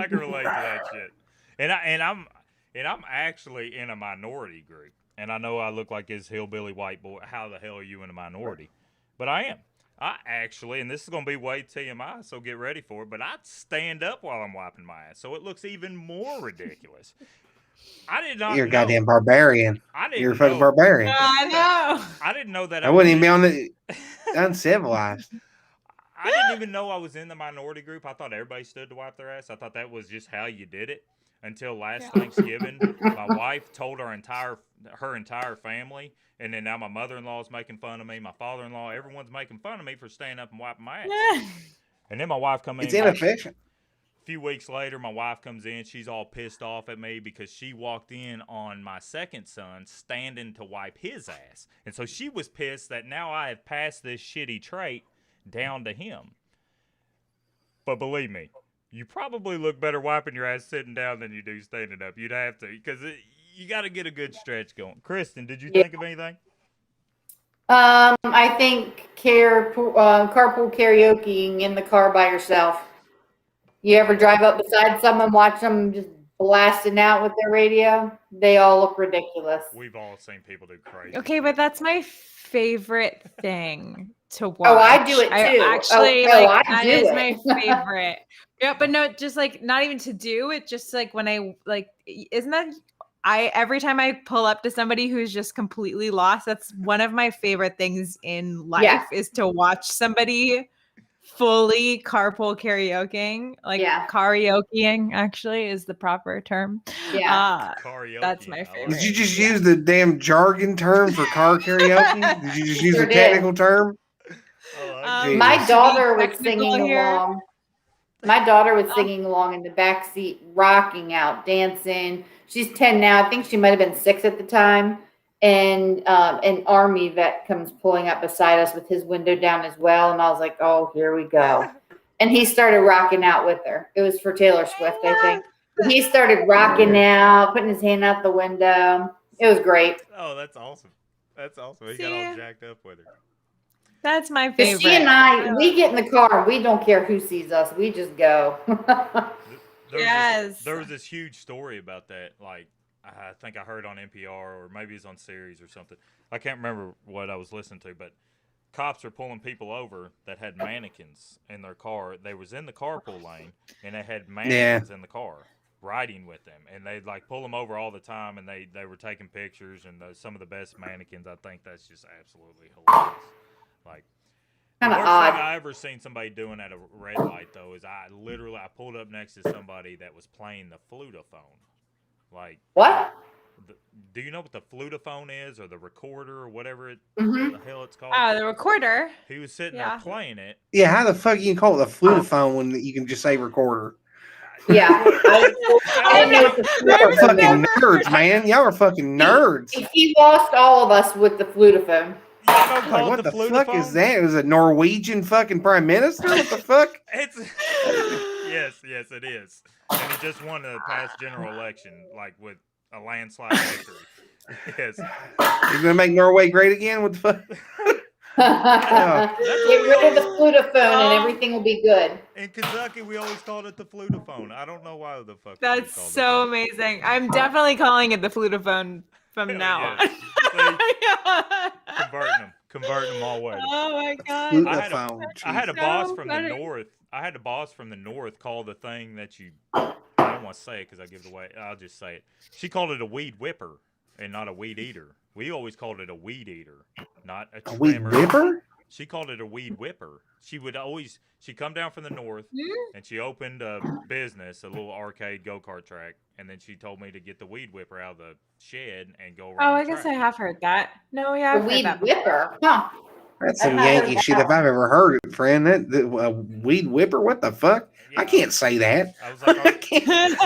can relate to that shit. And I'm actually in a minority group. And I know I look like this hillbilly white boy. How the hell are you in a minority? But I am. I actually, and this is going to be way TMI, so get ready for it, but I stand up while I'm wiping my ass, so it looks even more ridiculous. I did not You're a know. goddamn barbarian. I didn't You're a fucking know. barbarian. I know. I didn't know that I wouldn't even be on the. the uncivilized. I didn't even know I was in the minority group. I thought everybody stood to wipe their ass. I thought that was just how you did it. Until last Thanksgiving, my wife told her entire family, and then now my mother-in-law is making fun of me. My father-in-law, everyone's making fun of me for standing up and wiping my ass. And then my wife comes in. It's inefficient. A few weeks later, my wife comes in. She's all pissed off at me because she walked in on my second son standing to wipe his ass. And so she was pissed that now I have passed this shitty trait down to him. But believe me, you probably look better wiping your ass sitting down than you do standing up. You'd have to, because you got to get a good stretch going. Kristen, did you think of anything? I think carpool karaoke in the car by yourself. You ever drive up beside someone, watch them just blasting out with their radio? They all look ridiculous. We've all seen people do crazy. Okay, but that's my favorite thing to watch. Oh, I do it too. Actually, I that do is it. my favorite. Yeah, but no, just like not even to do it. Just like when I like, isn't that every time I pull up to somebody who's just completely lost, that's one of my favorite things in life Yeah. is to watch somebody fully carpool karaokeing, like Yeah. karaokeing actually is the proper term. Yeah. Karaoke. That's my I like favorite. Did you it. just use the damn jargon term for car karaoke? Did you just use Sure the did. technical term? I like Um, it. My Jesus. daughter was Technical singing here. along. My daughter was singing along in the back seat, rocking out, dancing. She's 10 now. I think she might have been 6 at the time. And an Army vet comes pulling up beside us with his window down as well. And I was like, oh, here we go. And he started rocking out with her. It was for Taylor Swift, I think. He started rocking out, putting his hand out the window. It was great. Oh, that's awesome. That's awesome. He got See? all jacked up with her. That's my 'Cause favorite. she and I, we get in the car and we don't care who sees us. We just go. Yes. There was this huge story about that. Like, I think I heard on NPR or maybe it's on Sirius or something. I can't remember what I was listening to, but cops are pulling people over that had mannequins in their car. They was in the carpool lane and they had mannequins in the car riding with them, and they'd like pull them over all the time, and they were taking pictures, and some of the best mannequins. I think that's just absolutely hilarious. Like, Kind of worst thing odd. I ever seen somebody doing at a red light though is I pulled up next to somebody that was playing the flutophone. Like, What? do you know what the flutophone is, or the recorder, or whatever Hmm. the hell it's called? Oh, the recorder. He was sitting Yeah. there playing it. Yeah, how the fuck you can call it a flutophone when you can just say recorder? Yeah. I didn't know what the Y'all are flutophone fucking was. nerds, man. Y'all are fucking nerds. He lost all of us with the flutophone. Y'all don't Like, call what it the the flutophone? fuck is that? It was a Norwegian fucking prime minister? What the fuck? It's yes, it is. And he just won the past general election, like with a landslide victory. Yes. He's gonna make Norway great again? What the fuck? Get rid of the flutophone and everything will be good. In Kentucky, we always called it the flutophone. I don't know why the fuck. we That's called it so that. amazing. I'm definitely calling it the flutophone from Hell now yes. on. Converting them all way. Oh my god. Flutophone. I had a So boss from funny. the north. I had a boss from the north call the thing that you. I don't want to say it because I give it away. I'll just say it. She called it a weed whipper and not a weed eater. We always called it a weed eater, not a A weed trimmer. whipper? She called it a weed whipper. She'd come down from the north Hmm? and she opened a business, a little arcade go-kart track, and then she told me to get the weed whipper out of the shed and go around. Oh, I the guess I track. have heard that. No, yeah, A I've heard weed that before. whipper. Huh. That's I've some not heard Yankee of shit that if I've ever heard it, friend. A weed whipper? What the fuck? Yeah, I can't say that. I was like, I can't.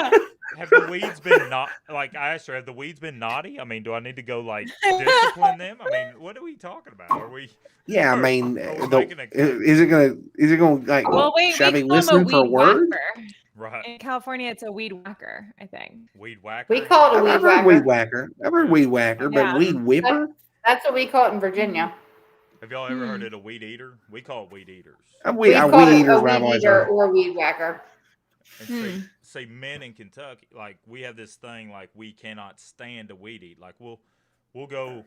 have the weeds been not like I asked her, have the weeds been naughty? I mean, do I need to go like discipline them? I mean, what are we talking about? Are we Yeah, I Or- mean, or we're the, making a- is it gonna like? Well, wait, should I we be call them a listening for a weed word? whacker. right? In California, it's a weed whacker, I think. Weed whacker. We call it a I've weed heard whacker. weed whacker. I've heard weed whacker, but Yeah. weed whipper? That's what we call it in Virginia. Have y'all ever heard it a weed eater? We call it weed eaters. We I call weed it eaters. a What I've weed always eater heard. or weed whacker. And say men in Kentucky, like we have this thing, like we cannot stand a weed eat. Like we'll go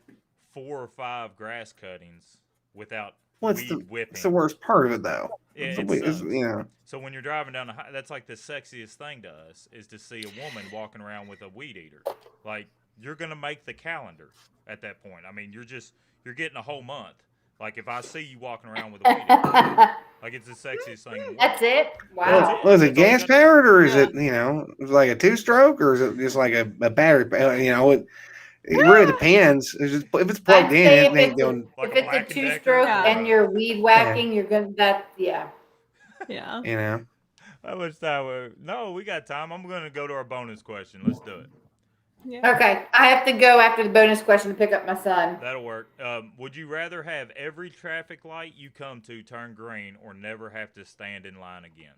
4 or 5 grass cuttings without What's weed whipping. It's the worst part of it, though. Yeah, It's it the- it's, sucks. you know, So when you're driving down the highway, that's like the sexiest thing to us is to see a woman walking around with a weed eater. Like you're gonna make the calendar at that point. I mean, you're getting a whole month. Like if I see you walking around with a weed eater, like it's the sexiest thing in the world. That's it. Wow. was it That's all you gas gotta- powered or is it is it like a 2-stroke or is it just like a battery? It really depends. It's just, if it's plugged I'd in, say it ain't going. Like if it's a Black & Decker? 2-stroke Yeah. and you're weed whacking, you're gonna yeah. Yeah. You know, How much time? No, we got time. I'm gonna go to our bonus question. Let's do it. Yeah. Okay, I have to go after the bonus question to pick up my son. That'll work. Would you rather have every traffic light you come to turn green or never have to stand in line again?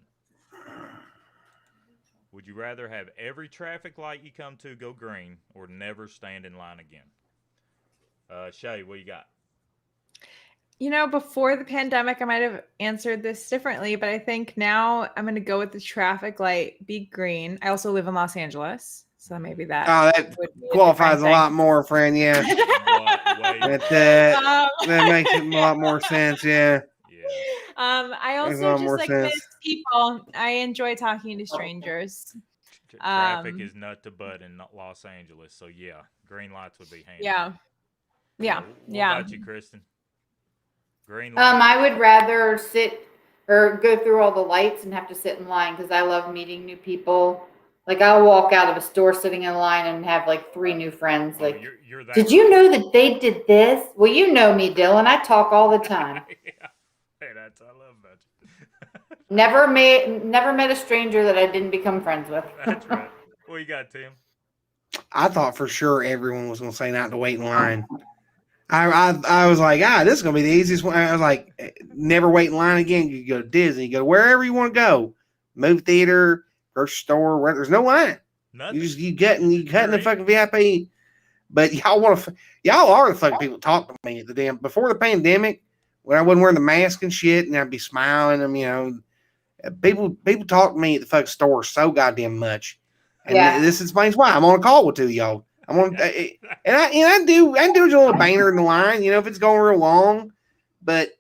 Would you rather have every traffic light you come to go green or never stand in line again? Shay, what you got? You know, before the pandemic, I might have answered this differently, but I think now I'm going to go with the traffic light be green. I also live in Los Angeles, so maybe that that would be a qualifies a different lot more, friend. Yeah, Wait, that thing. that makes it a lot more sense. Yeah, yeah. I Makes a also lot more just sense. miss people. I enjoy talking to strangers. Traffic is nut to butt in Los Angeles, so yeah, green lights would be handy. Yeah. Yeah. What Yeah. about you, Kristen? Green light. I would rather sit or go through all the lights and have to sit in line because I love meeting new people. Like I'll walk out of a store sitting in line and have like 3 new friends. Oh, Like, you're that did you know that they did this? Well, you know me, Dylan. I talk all the time. Yeah. Hey, that's I love about you. Never met a stranger that I didn't become friends with. That's right. What you got, Tim? I thought for sure everyone was going to say not to wait in line. I was like, this is going to be the easiest one. I was like, never wait in line again. You go to Disney, you go wherever you want to go, movie theater, grocery store, where there's no line. Nothing. You cut in the You're fucking VIP. But y'all are the fucking people that talk to me at the damn before the pandemic when I wasn't wearing the mask and shit, and I'd be smiling them. People talk to me at the fucking store so goddamn much, and Yeah. this explains why I'm on a call with 2 of y'all. I'm on, and I do a little banner in the line, if it's going real long, but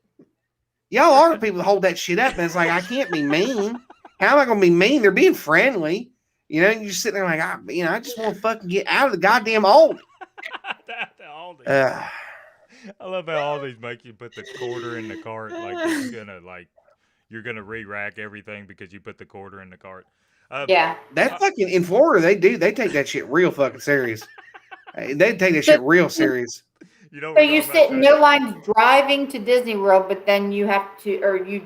y'all are the people that hold that shit up, and it's like I can't be mean. How am I gonna be mean? They're being friendly. You're just sitting there like I just want to fucking get out of the goddamn Aldi. Aldi. I love how all these make you put the quarter in the cart. You're gonna re-rack everything because you put the quarter in the cart. Yeah. That fucking in Florida, they take that shit real fucking serious. They take that shit real serious. You know. So you sit in no lines driving to Disney World, but then you have to, or you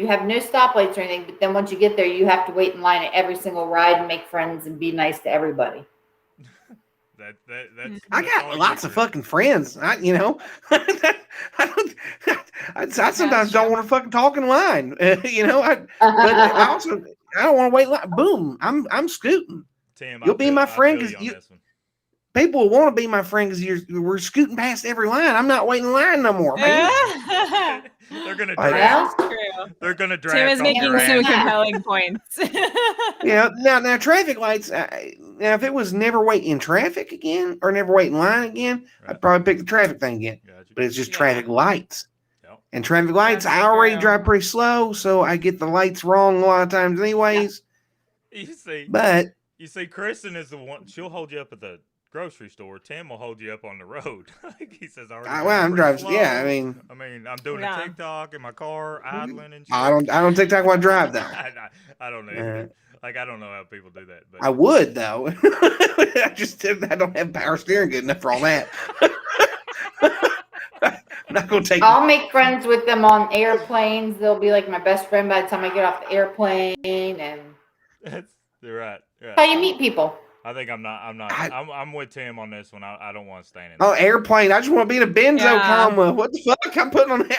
have no stoplights or anything. But then once you get there, you have to wait in line at every single ride and make friends and be nice to everybody. I got lots of fucking friends. I sometimes don't want to fucking talk in line. But I don't want to wait. Boom, I'm scooting. Tim, You'll be my friend because people will want to be my friend because we're scooting past every line. I'm not waiting in line no more, man. They're gonna That's draft. True. They're gonna draft. Tim is making your some ass. compelling points. Now traffic lights. Now, if it was never wait in traffic again or never wait in line again, Right. I'd probably pick the traffic thing again. Gotcha. But it's just Yeah. traffic lights. Yep. And traffic lights, That's I already true. drive pretty slow, so I get the lights wrong a lot of times, anyways. You see, But Kristen is the one. She'll hold you up at the grocery store. Tim will hold you up on the road. He says, "I already I'm pretty driving. slow." Yeah, I mean, I'm doing Yeah. a TikTok in my car, idling and shit. I don't TikTok when I drive though. I don't know. I don't know how people do that, but I would though. I don't have power steering good enough for all that. I'm not gonna take. I'll make friends with them on airplanes. They'll be like my best friend by the time I get off the airplane. And you're right. how you meet people. I think I'm with Tim on this one. I don't want to stand in. Oh, airplane! I just want to be in a benzo Yeah. comma. What the fuck? I'm putting on.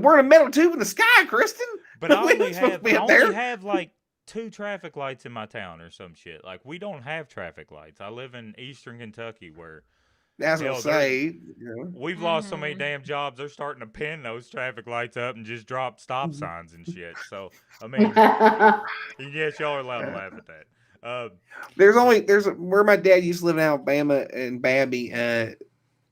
We're in a metal tube in the sky, Kristen. But I We only ain't supposed to have be up there. like 2 traffic lights in my town or some shit. Like we don't have traffic lights. I live in Eastern Kentucky where That's what I Hell, say. we've lost so many Mhm. damn jobs. They're starting to pin those traffic lights up and just drop stop signs and shit. So I mean, yes, y'all are allowed to laugh at that. There's where my dad used to live in Alabama and Babby.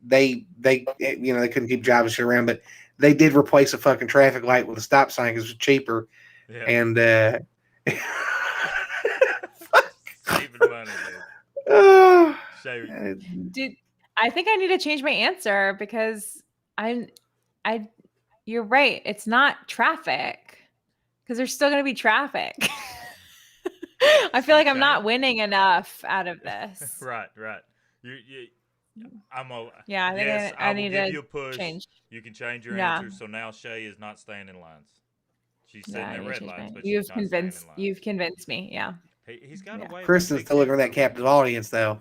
They they couldn't keep jobs shit around, but they did replace a fucking traffic light with a stop sign because it was cheaper. Yeah, And saving money, dude. uh, Saving. Dude, I think I need to change my answer because you're right. It's not traffic because there's still going to be traffic. I feel like I'm not winning enough out of this. Right. I'm a. Yeah, I think yes, I will need give to you a push. change. You can change your Yeah. answer. So now Shay is not staying in lines. She's sitting Yeah, I at need to red change lights, mine. but she's not staying in lines. You've convinced me. Yeah. He's got Yeah. a way. Kristen's still looking at that captive audience though.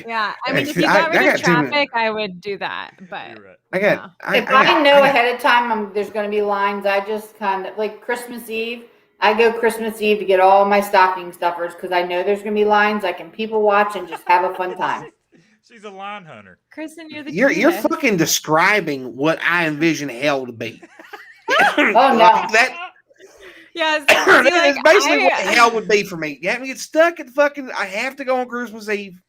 Yeah, I mean, if you I got rid got of too many- traffic, I would do that. But You're right. I got. If I know ahead of time there's going to be lines, I just kind of like Christmas Eve. I go Christmas Eve to get all my stocking stuffers because I know there's going to be lines. I can people watch and just have a fun time. She's a line hunter. Kristen, you're the You're cutest. fucking describing what I envision hell to be. Oh, no. Like that. Yes, That is basically what hell would be for me. You have to get stuck at fucking. I have to go on Christmas Eve,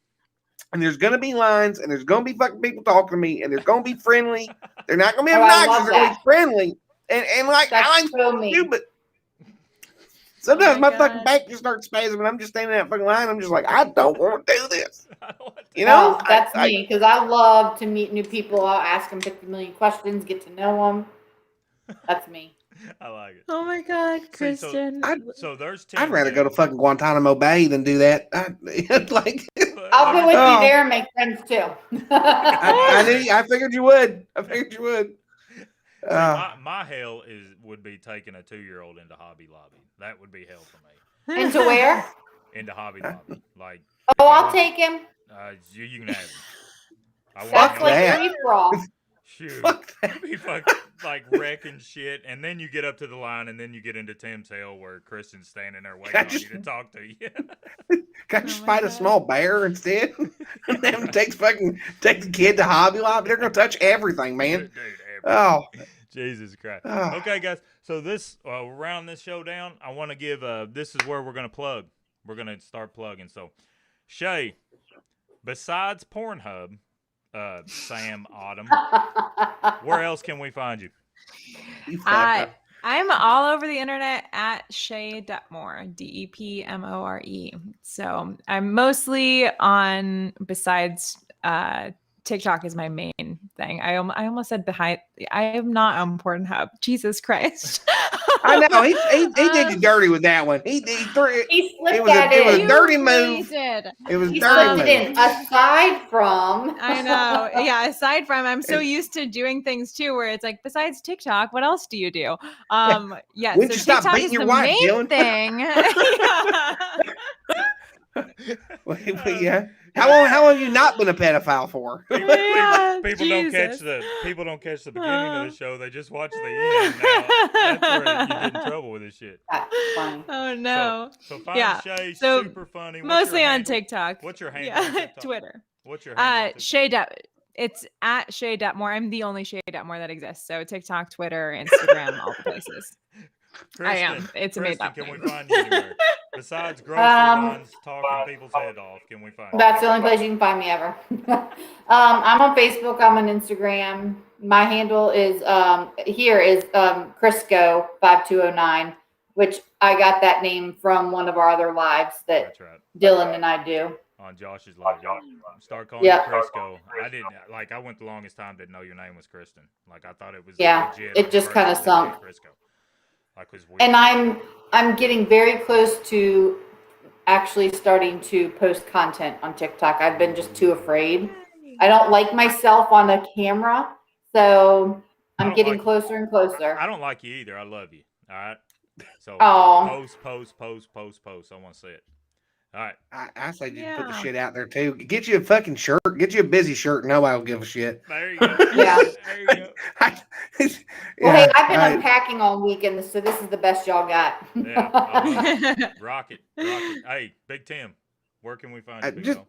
and there's gonna be lines, and there's gonna be fucking people talking to me, and they're gonna be friendly. They're not gonna be Oh, I obnoxious. love They're gonna be that. friendly, and like That's I like so me. you, but sometimes Oh my my fucking God. back just starts spasming. And I'm just standing in that fucking line. I'm just like, I don't want to do this. I don't want to- You know, Oh, that's me because I love to meet new people. I'll ask them 50 million questions, get to know them. That's me. I like it. Oh my God, See, so- Kristen. So there's 10. I'd rather go to fucking Guantanamo Bay than do that. Like I'll go with Oh. you there and make friends too. I figured you would. My hell would be taking a 2-year-old into Hobby Lobby. That would be hell for me. Into where? Into Hobby Lobby, like Oh, I'll take him. you can have him. I want That's him. like that. free for all. Shoot. Fuck that. Be fucking like wrecking shit, and then you get up to the line, and then you get into Tim's hell where Kristen's standing there waiting on you to talk to you. Can I just Oh my fight a God. small bear instead? And have him take the kid to Hobby Lobby. They're gonna touch everything, man. Dude, Oh, Jesus Christ. Oh. Okay, guys. So this round this show down, I want to give. This is where we're gonna plug. We're gonna start plugging. So, Shay, besides Pornhub, Sam Autumn, where else can we find you? you fucker. I'm all over the internet at Shay Detmore, Depmore. So I'm mostly on, besides TikTok is my main thing. I almost said behind. I am not on Pornhub. Jesus Christ. I know he did you dirty with that one. He threw it. He slipped It was that it was in. a dirty You really move. did. It was a He dirty slipped it move. in. Aside from, I know. Yeah. Aside from, I'm so used to doing things too, where it's like, besides TikTok, what else do you do? Yeah. Wouldn't So you stop TikTok beating is your the wife, main Dylan? thing. Yeah. How long have you not been a pedophile for? Yeah, People don't catch Jesus. the beginning of the show. They just watch the end. Now, that's where you get in trouble with this shit. that's funny. Oh no. So find Yeah, Shay, so super funny. What's Mostly your on handle? TikTok. What's your handle on Yeah, TikTok? Twitter. What's your handle on TikTok? Shay It's at Shay Detmore. I'm the only Shay Detmore that exists. So TikTok, Twitter, Instagram, all the places. I am. Kristen, It's a made up Can we name. find you anywhere? Besides grocery lines talking people's head off, can we find you? That's the only place you can find me ever. I'm on Facebook. I'm on Instagram. My handle is Crisco 5209, which I got that name from one of our other lives that That's right. Dylan and I do. On Josh's live, y'all start calling Yeah. you Crisco. I didn't I went the longest time didn't know your name was Kristen. Like I thought it was Yeah, legit. it just kinda sunk. Crisco. Like was weird. And I'm getting very close to actually starting to post content on TikTok. I've been just too afraid. I don't like myself on a camera, so I I'm don't getting like- closer and closer. I don't like you either. I love you. All right. So Oh, post. I want to see it. All right. I say just put the Yeah. shit out there too. Get you a fucking shirt. Get you a busy shirt. Nobody will give a shit. There you go. Yeah. There you go. well, hey, I've been I- unpacking all weekend, so this is the best y'all got. Yeah, I love it. Rock it. Hey, Big Tim, where can we find you? Big just- dog?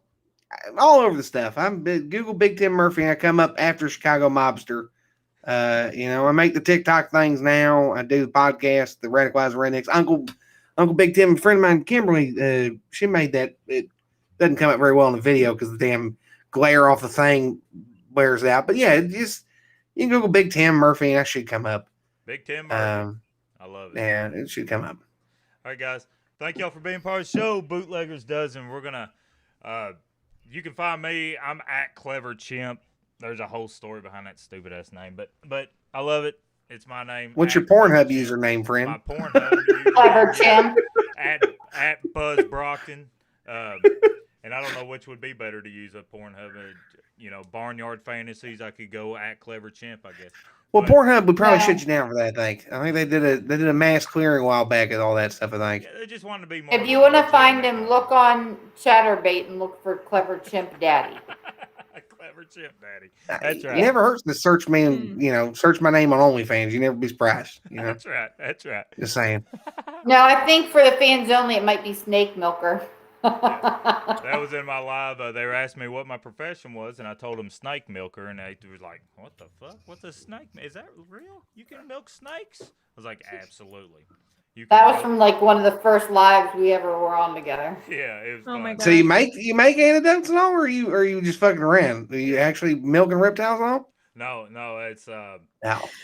all over the stuff. Google Big Tim Murphy. And I come up after Chicago Mobster. I make the TikTok things now. I do the podcast, the Radicalized Rednecks. Uncle Big Tim, a friend of mine, Kimberly, she made that. It doesn't come up very well in the video because the damn glare off the thing wears out. But yeah, you can Google Big Tim Murphy and that should come up. Big Tim Murphy. Um, I love it. yeah, it should come up. All right, guys. Thank y'all for being part of the show. Bootleggers Dozen. We're gonna. You can find me. I'm at Clever Chimp. There's a whole story behind that stupid ass name, but I love it. It's my name. What's your at Clever Pornhub Chimp. username, My friend? Pornhub username Clever is Chimp. at Buzz Brockton. And I don't know which would be better to use a Pornhub. Barnyard Fantasies. I could go at Clever Chimp, I guess. Well, But- Pornhub would probably Yeah. shut you down for that. I think they did a mass clearing a while back and all that stuff. I think. Yeah, they just wanted to be more. If you want to find him, look on Chatterbait and look for Clever Chimp Daddy. Clever Chimp Daddy. That's It right. never hurts to search me and search my name on OnlyFans. You never be surprised. That's right. That's right. Just saying. No, I think for the fans only, it might be Snake Milker. That was in my live. They were asking me what my profession was, and I told them snake milker, and they was like, "What the fuck? What's a snake? Is that real? You can milk snakes?" I was like, "Absolutely." You can That was milk-" from like one of the first lives we ever were on together. Yeah, it was. Oh my fun. God. So you make antidotes and all, or are you just fucking around? Are you actually milking reptiles and all? No, it's No.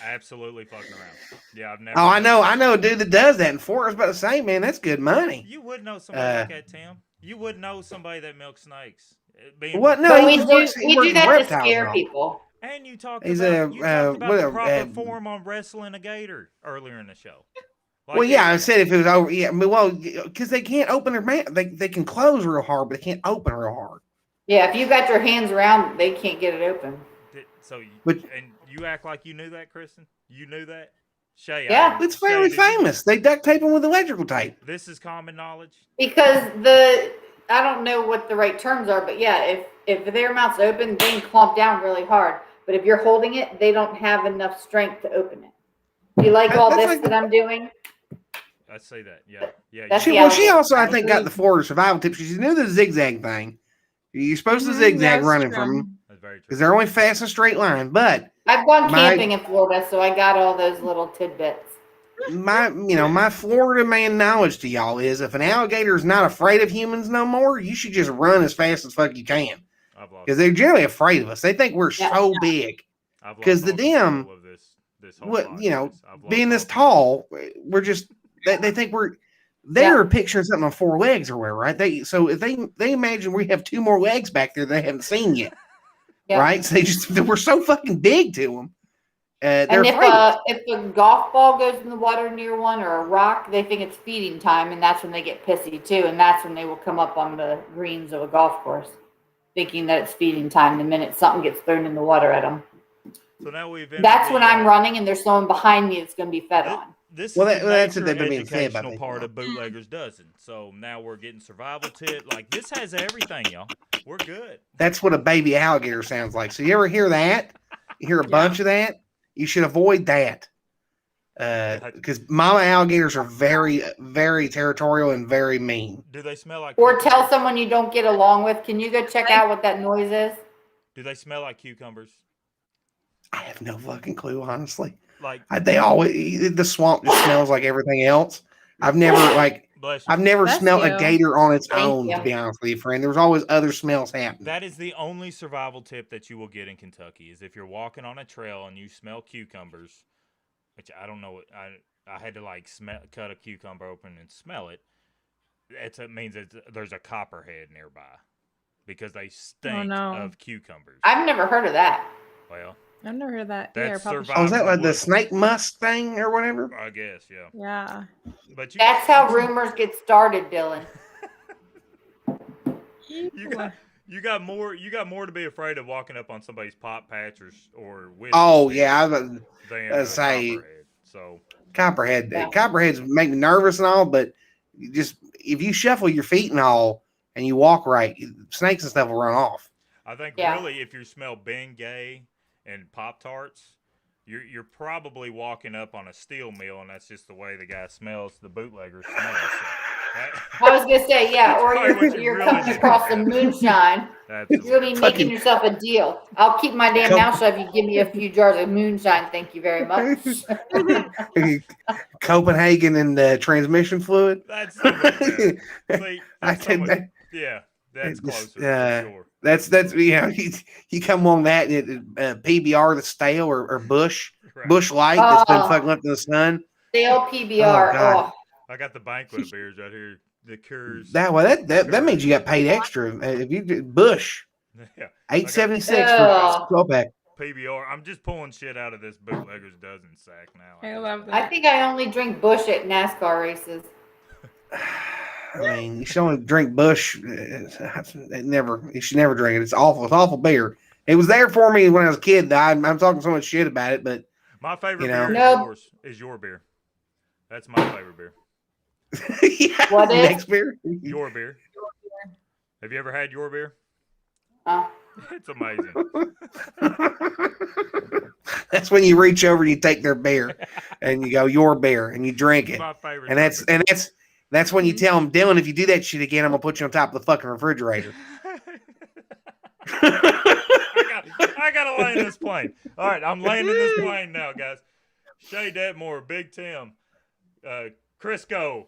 absolutely fucking around. Yeah, I've never. Oh, I know a dude that does that in Fort. I was about to say, man, that's good money. You would know somebody like that, Tim. You would know somebody that milks snakes. What? No, But he we do works- he works we do with that to reptiles and scare all. people. And you talked He's about, a, you talked about the whatever, proper form on wrestling a gator earlier in the show. Like, Well, yeah, I said if it was over, yeah, because they can't open their mouth. They can close real hard, but they can't open real hard. Yeah, if you got your hands around, they can't get it open. So, But- and you act like you knew that, Kristen? You knew that? Shay, Yeah. It's fairly Shay, did you- famous. They duct tape them with electrical tape. This is common knowledge. Because I don't know what the right terms are, but yeah, if their mouth's open, they can clomp down really hard. But if you're holding it, they don't have enough strength to open it. Do you like all That's this like- that I'm doing? I see that. Yeah. That's you- the She Yeah, also, I think, got agree. the Florida survival tip. She knew the zigzag thing. You're supposed to zigzag That's running true. from them That's very true. because they're only fast in a straight line. But I've gone My- camping in Florida, so I got all those little tidbits. my Florida man knowledge to y'all is if an alligator is not afraid of humans no more, you should just run as fast as fuck you can I've lost, because they're generally afraid of us. They think we're Yeah. so big. I've lost 'cause the all damn- control of this this whole what you know, podcast. I've loved being this talking. tall, we're just they think they're picturing something on 4 legs or whatever, right? If they imagine we have 2 more legs back there they haven't seen yet, Yeah. right? So we're so fucking big to them. They're And afraid. if a golf ball goes in the water near one or a rock, they think it's feeding time, and that's when they get pissy too. And that's when they will come up on the greens of a golf course, thinking that it's feeding time. The minute something gets thrown in the water at them, So now we've. that's when I'm running, and there's someone behind me that's going to be fed on. This Well, is the that's what nature they've been saying about educational me. part of Bootleggers Dozen. So now we're getting survival tip. Like this has everything, y'all. We're good. That's what a baby alligator sounds like. So you ever hear that? You hear a bunch of that? You should avoid that. Because mama alligators are very, very territorial and very mean. Do they smell like? Or tell someone you don't get along with. Can you go check out what that noise is? Do they smell like cucumbers? I have no fucking clue, honestly. Like They always the swamp just smells like everything else. I've never bless you. I've never Bless smelled you. a gator on its Thank own, you. to be honest with you, friend. There's always other smells happening. That is the only survival tip that you will get in Kentucky is if you're walking on a trail and you smell cucumbers, which I don't know. I had to like cut a cucumber open and smell it. It means there's a copperhead nearby because they stink no. of cucumbers. I've never heard of that. Well, I've never heard that. That's either, probably survival. Oh, is that like the wood. snake musk thing or whatever? I guess, yeah. Yeah. But you, That's how rumors get started, Dylan. you got more to be afraid of walking up on somebody's pot patch or whiskey Oh stick yeah, than a say- copperhead. So copperhead. Yeah. Copperheads make me nervous and all, but just if you shuffle your feet and all and you walk right, snakes and stuff will run off. I think Yeah. really if you smell Bengay and Pop-Tarts, you're probably walking up on a steel mill, and that's just the way the guy smells. The bootlegger smells. So I was gonna say, yeah, or That's probably what you you're really coming need. across some moonshine. You're gonna absolutely. be making yourself a deal. I'll keep my damn mouth shut if you give me a few jars of moonshine. Thank you very much. Copenhagen and transmission fluid. That's so much better. See, I that's so said much- that. yeah, that's It's just, closer for sure. That's you come on that PBR that's stale or Bush Right. Bush Light that's been Oh. fucking up in the sun. Stale PBR. Oh, God. Oh, I got the banquet of beers right here. The Coors. That means you got paid extra. If you did Bush Yeah, 876 Ugh. for 12-pack. PBR. I'm just pulling shit out of this bootlegger's dozen sack now. I love I that. think I only drink Bush at NASCAR races. I mean, you should only drink Bush. You should never drink it. It's awful. It's awful beer. It was there for me when I was a kid. I'm talking so much shit about it, but My favorite You know. beer Nope. is your beer. That's my favorite beer. yeah, What is? next beer? Your beer. Have you ever had your beer? Oh. It's amazing. That's when you reach over and you take their beer and you go your beer and you drink It's it. my favorite. And that's when you tell them, Dylan, if you do that shit again, I'm gonna put you on top of the fucking refrigerator. I gotta land this plane. All right, I'm landing this plane now, guys. Shay Detmore, Big Tim, Crisco.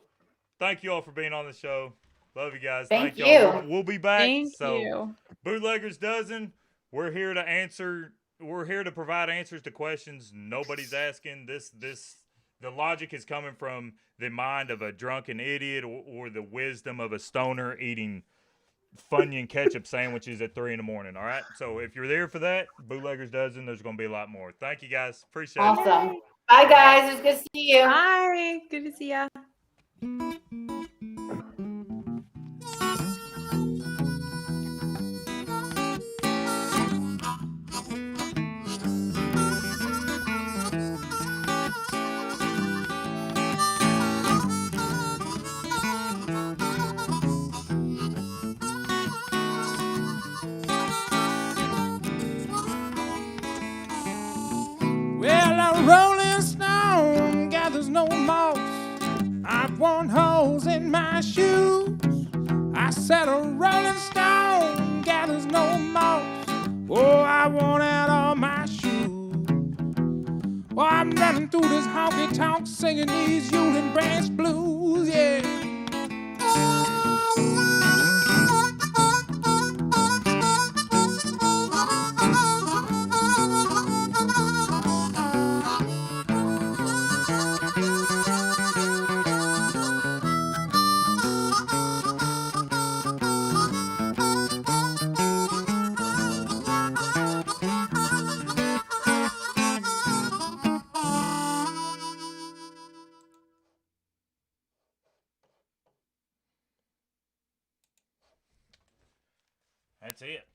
Thank you all for being on the show. Love you guys. Thank y'all. you. We'll be back. Thank so you. Bootleggers Dozen. We're here to answer. We're here to provide answers to questions nobody's asking. The logic is coming from the mind of a drunken idiot or the wisdom of a stoner eating Funyun ketchup sandwiches at 3 a.m. All right. So if you're there for that, Bootleggers Dozen, there's going to be a lot more. Thank you guys. Appreciate it. Awesome. Bye, guys. It was good to see you. Hi. Good to see ya. Well, a rolling stone gathers no moss. I've worn holes in my shoes. I said a rolling stone gathers no moss. Oh, I worn out all my shoes. Well, I'm running through this honky tonk singing these Union Branch blues, yeah. that's it.